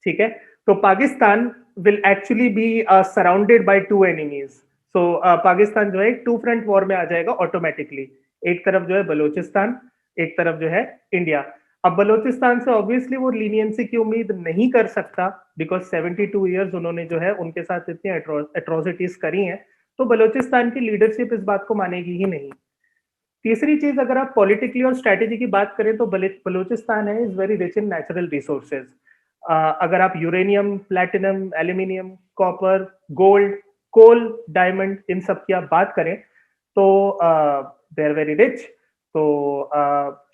ठीक है, तो Pakistan will actually be surrounded by two enemies. So Pakistan जो है एक टू फ्रंट वॉर में आ जाएगा ऑटोमेटिकली। एक तरफ जो है बलूचिस्तान, एक तरफ जो है इंडिया। अब बलूचिस्तान से ऑब्वियसली वो लीनियंसी की उम्मीद नहीं कर सकता बिकॉज 72 ईयर्स उन्होंने जो है उनके साथ इतनी एट्रोसिटीज करी हैं, तो बलूचिस्तान की लीडरशिप इस बात को मानेगी ही नहीं। तीसरी चीज, अगर आप पॉलिटिकली और स्ट्रेटेजी की बात करें तो बलूचिस्तान है is very rich in natural resources. अगर आप uranium, platinum, aluminium, copper, gold, coal, diamond, इन सब की आप बात करें तो दे आर वेरी रिच। तो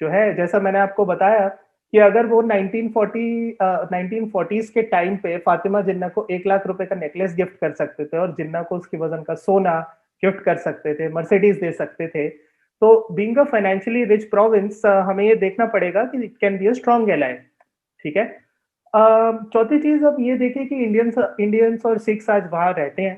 जो है जैसा मैंने आपको बताया कि अगर वो 1940s के टाइम पे फातिमा जिन्ना को 1 लाख रुपए का नेकलेस गिफ्ट कर सकते थे और जिन्ना को उसकी वजन का सोना गिफ्ट कर सकते थे, मर्सिडीज दे सकते थे, तो being a financially rich province हमें ये देखना पड़ेगा कि it can be a strong ally. ठीक है, चौथी चीज अब ये देखें कि इंडियंस और सिख्स आज वहां रहते हैं,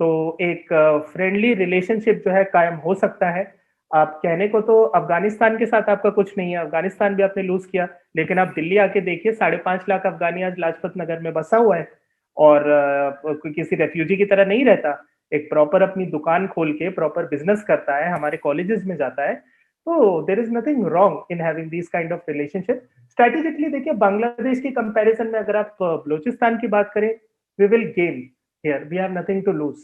तो एक फ्रेंडली रिलेशनशिप जो है कायम हो सकता है। आप कहने को तो अफगानिस्तान के साथ आपका कुछ नहीं है, अफगानिस्तान भी आपने लूज किया, लेकिन आप दिल्ली आके देखिए 5.5 लाख अफगानी आज लाजपत नगर में बसा हुआ है और कोई किसी रेफ्यूजी की तरह नहीं रहता, एक प्रॉपर अपनी दुकान खोल के प्रॉपर बिजनेस करता है, हमारे कॉलेजेस में जाता है। तो देर is nothing wrong in having this kind of relationship. Strategically देखिए बांग्लादेश की कंपैरिजन में अगर आप बलूचिस्तान की बात करें, we will gain here, we have nothing to lose.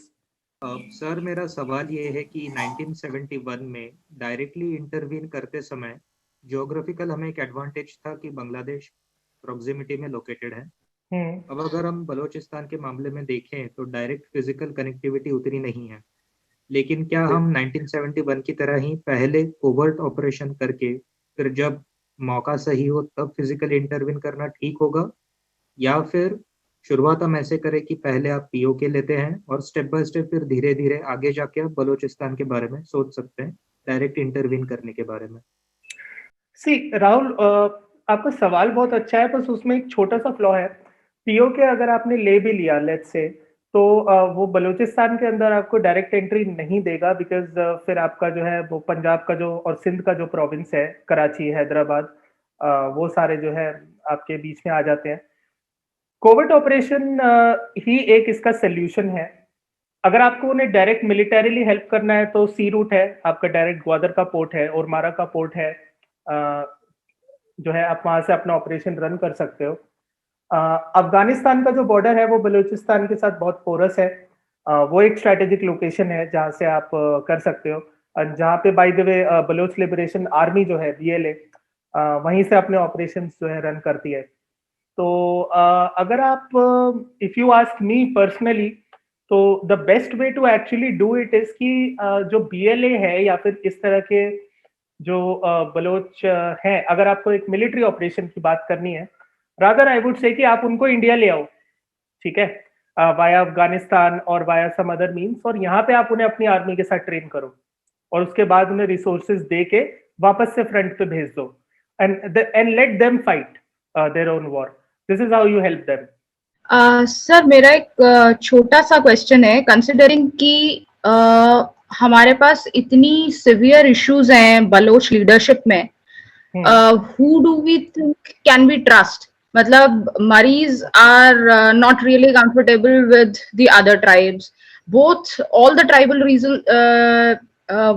Sir मेरा सवाल ये है कि 1971 में डायरेक्टली इंटरवीन करते समय ज्योग्राफिकल हमें एक एडवांटेज था कि बांग्लादेश प्रॉक्सिमिटी में लोकेटेड है। अब अगर हम बलूचिस्तान के मामले में देखें तो डायरेक्ट फिजिकल कनेक्टिविटी उतनी नहीं है, लेकिन क्या हम 1971 की तरह ही पहले कोवर्ट ऑपरेशन करके फिर जब मौका सही हो तब फिजिकल इंटरवीन करना ठीक होगा, या फिर शुरुआत हम ऐसे करें कि पहले आप पीओके लेते हैं और स्टेप बाय स्टेप फिर धीरे धीरे आगे जाके आप बलूचिस्तान के बारे में सोच सकते हैं डायरेक्ट इंटरवीन करने के बारे में? सी राहुल, आपका सवाल बहुत अच्छा है, बस उसमें एक छोटा सा फ्लॉ है। पीओके अगर आपने ले भी लिया लेट्स से, तो वो बलूचिस्तान के अंदर आपको डायरेक्ट एंट्री नहीं देगा बिकॉज फिर आपका जो है वो पंजाब का जो और सिंध का जो प्रोविंस है, कराची, हैदराबाद, वो सारे जो है आपके बीच में आ जाते हैं। कोविड ऑपरेशन ही एक इसका सोल्यूशन है। अगर आपको उन्हें डायरेक्ट मिलिटरीली हेल्प करना है तो सी रूट है आपका, डायरेक्ट ग्वादर का पोर्ट है और मारा का पोर्ट है, जो है आप वहां से अपना ऑपरेशन रन कर सकते हो। अफगानिस्तान का जो बॉर्डर है वो बलूचिस्तान के साथ बहुत पोरस है, वो एक स्ट्रेटेजिक लोकेशन है जहां से आप कर सकते हो, जहाँ पे by the way Baloch liberation army जो है BLA वहीं से अपने ऑपरेशन जो है रन करती है। तो अगर आप, if you ask me personally, तो the best way to actually do it is कि जो BLA है या फिर इस तरह के जो बलोच हैं, अगर आपको एक मिलिट्री ऑपरेशन की बात करनी है, रादर आई वुड से कि आप उनको इंडिया ले आओ, ठीक है, वाया अफगानिस्तान और वाया सम अदर मीन्स, और यहाँ पे आप उन्हें अपनी आर्मी के साथ ट्रेन करो और उसके बाद उन्हें रिसोर्सेज दे के वापस से फ्रंट पे भेज दो and let them fight their own war. This is how you help them. Sir मेरा एक छोटा सा क्वेश्चन है, कंसिडरिंग कि हमारे पास इतनी सिवियर इश्यूज हैं बलोच लीडरशिप में, who do we think can we trust? मतलब Maris are not really comfortable with the other tribes. All the tribal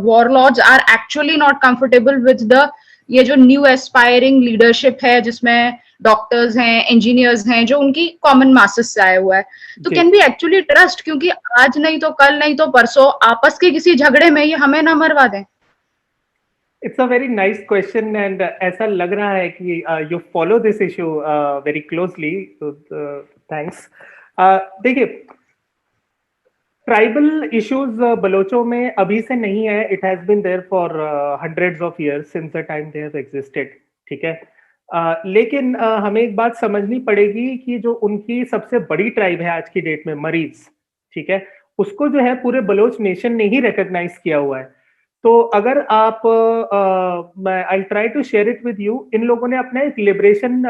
warlords are actually not comfortable with the ये जो new aspiring leadership है जिसमें doctors हैं, engineers हैं, जो उनकी common masses से आया हुआ है, तो कैन बी एक्चुअली ट्रस्ट? क्योंकि आज नहीं तो कल नहीं तो परसों आपस के किसी झगड़े में ये हमें ना मरवा दें। It's a very nice question and ऐसा लग रहा है कि you follow this issue very closely, तो थैंक्स। देखिए, ट्राइबल इश्यूज बलोचों में अभी से नहीं है, it has been there for hundreds of years since the time they have existed, ठीक है। लेकिन हमें एक बात समझनी पड़ेगी कि जो उनकी सबसे बड़ी ट्राइब है आज की डेट में, मरीज, ठीक है, उसको जो है पूरे बलोच नेशन ने ही रिकॉग्नाइज किया हुआ है। तो अगर आप I try to share it with you, इन लोगों ने अपना एक लिबरेशन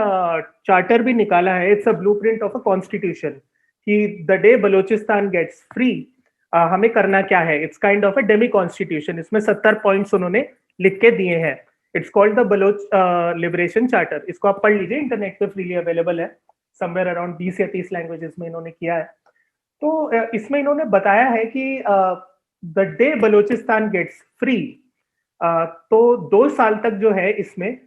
चार्टर भी निकाला है, it's a blueprint of a constitution, कि the day Balochistan gets free हमें करना क्या है। It's kind of a demi constitution, इसमें 70 पॉइंट्स उन्होंने लिख के दिए हैं। It's called the Baloch liberation charter. इसको आप पढ़ लीजिए, इंटरनेट पे फ्रीली अवेलेबल है, समवेयर अराउंड 20 या 30 लैंग्वेजेस में इन्होंने किया है। तो इसमें इन्होंने बताया है कि the day Balochistan gets free, तो 2 साल तक जो है इसमें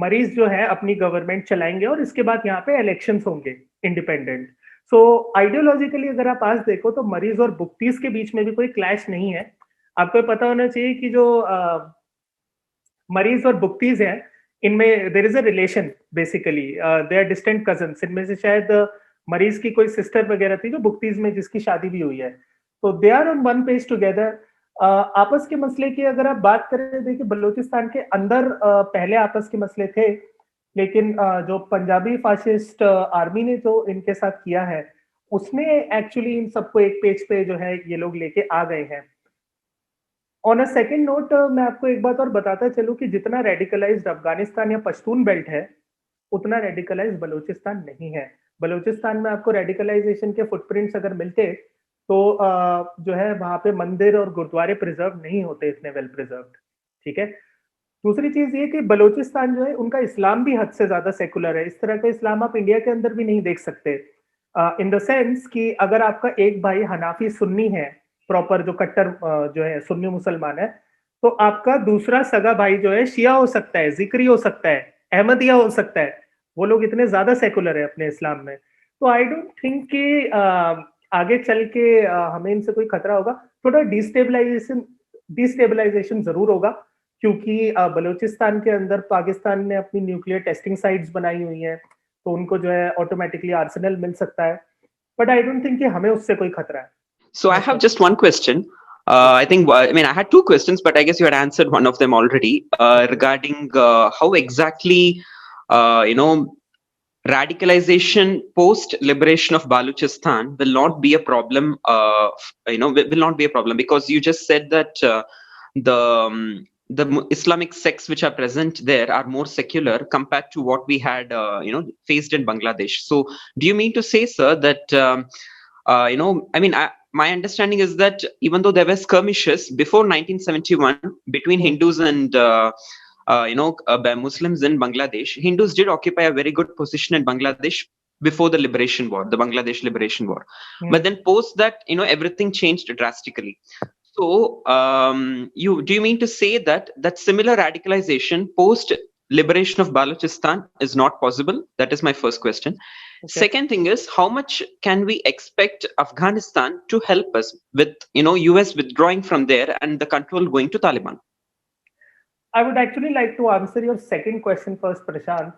मरीज जो है अपनी गवर्नमेंट चलाएंगे और इसके बाद यहाँ पे इलेक्शंस होंगे इंडिपेंडेंट। सो आइडियोलॉजिकली अगर आप आज देखो तो मरीज और बुक्तीज के बीच में भी कोई क्लैश नहीं है। आपको पता होना चाहिए कि जो मरीज और बुक्तीज हैं, इनमें there is a relation, basically they are distant cousins. इनमें से शायद मरीज की कोई सिस्टर वगैरह थी जो बुक्तीज में जिसकी शादी भी हुई है, तो they are on one page together. आपस के मसले की अगर आप बात करें, देखिए बलूचिस्तान के अंदर पहले आपस के मसले थे, लेकिन जो पंजाबी फाशिस्ट आर्मी ने जो इनके साथ किया है, उसने एक्चुअली इन सबको एक पेज पे जो है ये लोग लेके आ गए हैं। ऑन अ सेकेंड नोट, मैं आपको एक बात और बताता चलूं कि जितना रेडिकलाइज्ड अफगानिस्तान या पश्तून बेल्ट है, उतना रेडिकलाइज्ड बलूचिस्तान नहीं है। बलूचिस्तान में आपको रेडिकलाइजेशन के फुटप्रिंट्स अगर मिलते तो जो है वहां पे मंदिर और गुरुद्वारे प्रिजर्व नहीं होते इतने वेल प्रिजर्व्ड, ठीक है। दूसरी चीज ये कि बलूचिस्तान जो है उनका इस्लाम भी हद से ज्यादा सेकुलर है। इस तरह का इस्लाम आप इंडिया के अंदर भी नहीं देख सकते, इन द सेंस कि अगर आपका एक भाई हनाफी सुन्नी है, प्रॉपर जो कट्टर जो है सुन्नी मुसलमान है, तो आपका दूसरा सगा भाई जो है शिया हो सकता है, जिक्री हो सकता है, अहमदिया हो सकता है। वो लोग इतने ज्यादा सेकुलर है अपने इस्लाम में। तो आई डोंट थिंक कि आगे चल के हमें इनसे कोई खतरा होगा। थोड़ा डिस्टेबलाइजेशन जरूर होगा, क्योंकि बलूचिस्तान के अंदर पाकिस्तान ने अपनी न्यूक्लियर टेस्टिंग साइट्स बनाई हुई हैं, तो उनको जो है ऑटोमेटिकली आर्सेनल मिल सकता है, बट आई डोंट थिंक कि हमें उससे कोई खतरा है। So I have just one question. I think, I mean, I had 2 questions, but I guess you had answered one of them already, regarding how exactly, radicalization post liberation of Baluchistan will not be a problem, will not be a problem, because you just said that the Islamic sects which are present there are more secular compared to what we had, faced in Bangladesh. So do you mean to say, sir, that, my understanding is that even though there were skirmishes before 1971 between Hindus and Muslims in Bangladesh, Hindus did occupy a very good position in Bangladesh before the liberation war, the Bangladesh liberation war. But then post that, everything changed drastically. So do you mean to say that similar radicalization post liberation of Balochistan is not possible? That is my first question. Okay. Second thing is, how much can we expect Afghanistan to help us with, US withdrawing from there and the control going to Taliban? I would actually like to answer your second question first, Prashant.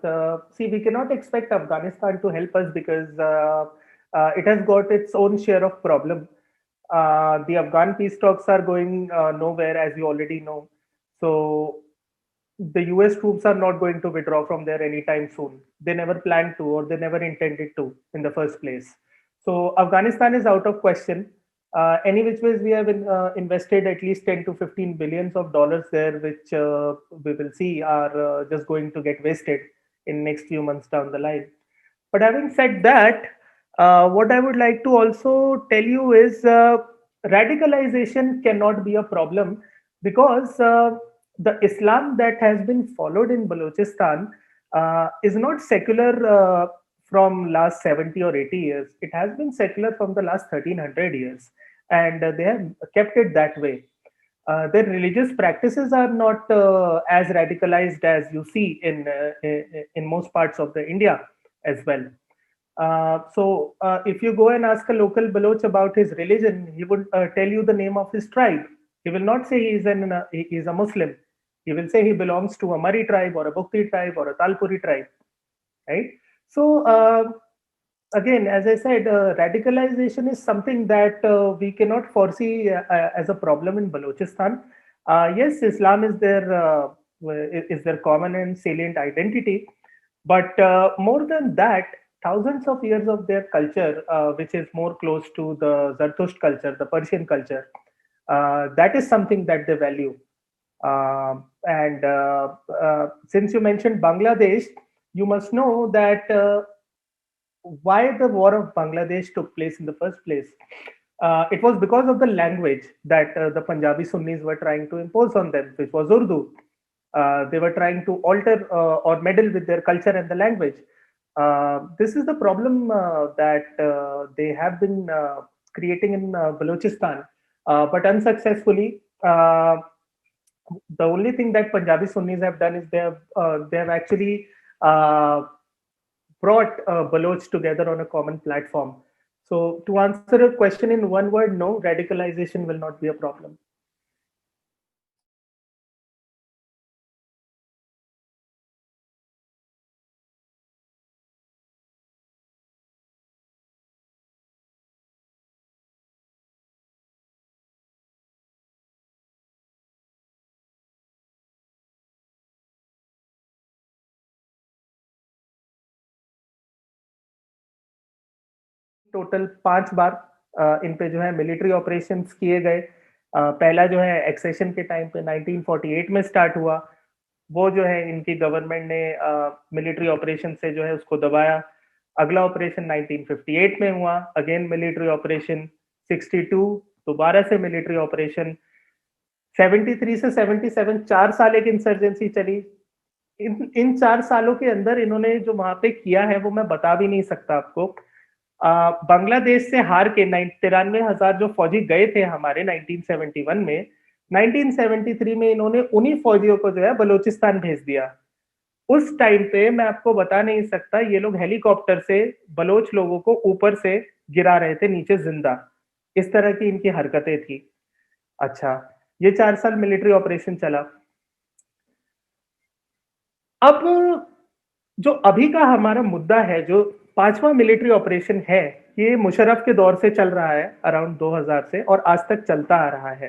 See, we cannot expect Afghanistan to help us because it has got its own share of problem. The Afghan peace talks are going nowhere, as you already know. So the US troops are not going to withdraw from there anytime soon. They never planned to, or they never intended to in the first place. So Afghanistan is out of question. Any which ways, we have invested at least 10 to 15 billions of dollars there, which we will see are just going to get wasted in next few months down the line. But having said that, what I would like to also tell you is radicalization cannot be a problem, because the Islam that has been followed in Balochistan is not secular from last 70 or 80 years. It has been secular from the last 1300 years, and they have kept it that way. Their religious practices are not as radicalized as you see in most parts of the India as well. So if you go and ask a local Baloch about his religion, he would tell you the name of his tribe. He will not say he is a Muslim. He will say he belongs to a Mari tribe or a Bukti tribe or a Talpuri tribe, right? So again, as I said, radicalization is something that we cannot foresee as a problem in Balochistan. Yes, Islam is their common and salient identity, but more than that, thousands of years of their culture, which is more close to the Zarathustra culture, the Persian culture, that is something that they value. And since you mentioned Bangladesh, you must know that why the war of Bangladesh took place in the first place. It was because of the language that the Punjabi Sunnis were trying to impose on them, which was Urdu. They were trying to alter or meddle with their culture and the language. This is the problem that they have been creating in Balochistan, but unsuccessfully. The only thing that Punjabi Sunnis have done is they have actually brought Baloch together on a common platform. So to answer your question in one word, no, radicalization will not be a problem. Total 5 बार इन पे जो है military operations किए गए। पहला जो है accession के time पे 1948 में स्टार्ट हुआ, वो जो है इनकी गवर्नमेंट ने मिलिट्री ऑपरेशन से जो है उसको दबाया। अगला ऑपरेशन 1958 में हुआ, अगेन मिलिट्री ऑपरेशन। 62 दोबारा से मिलिट्री ऑपरेशन। 73 से 77 4 साल एक इंसर्जेंसी चली। इन 4 सालों के अंदर इन्होंने जो वहां पे किया है वो मैं बता भी नहीं सकता आपको। बांग्लादेश से हार के 93,000 जो फौजी गए थे हमारे 1971 में, 1973 में इन्होंने उन्हीं फौजियों को जो है बलूचिस्तान भेज दिया। उस टाइम पे मैं आपको बता नहीं सकता, ये लोग हेलीकॉप्टर से बलोच लोगों को ऊपर से गिरा रहे थे नीचे जिंदा। इस तरह की इनकी हरकतें थी। अच्छा, ये 4 साल मिलिट्री ऑपरेशन चला। अब जो अभी का हमारा मुद्दा है, जो 5वां मिलिट्री ऑपरेशन है, ये मुशर्रफ के दौर से चल रहा है, अराउंड 2000 से, और आज तक चलता आ रहा है।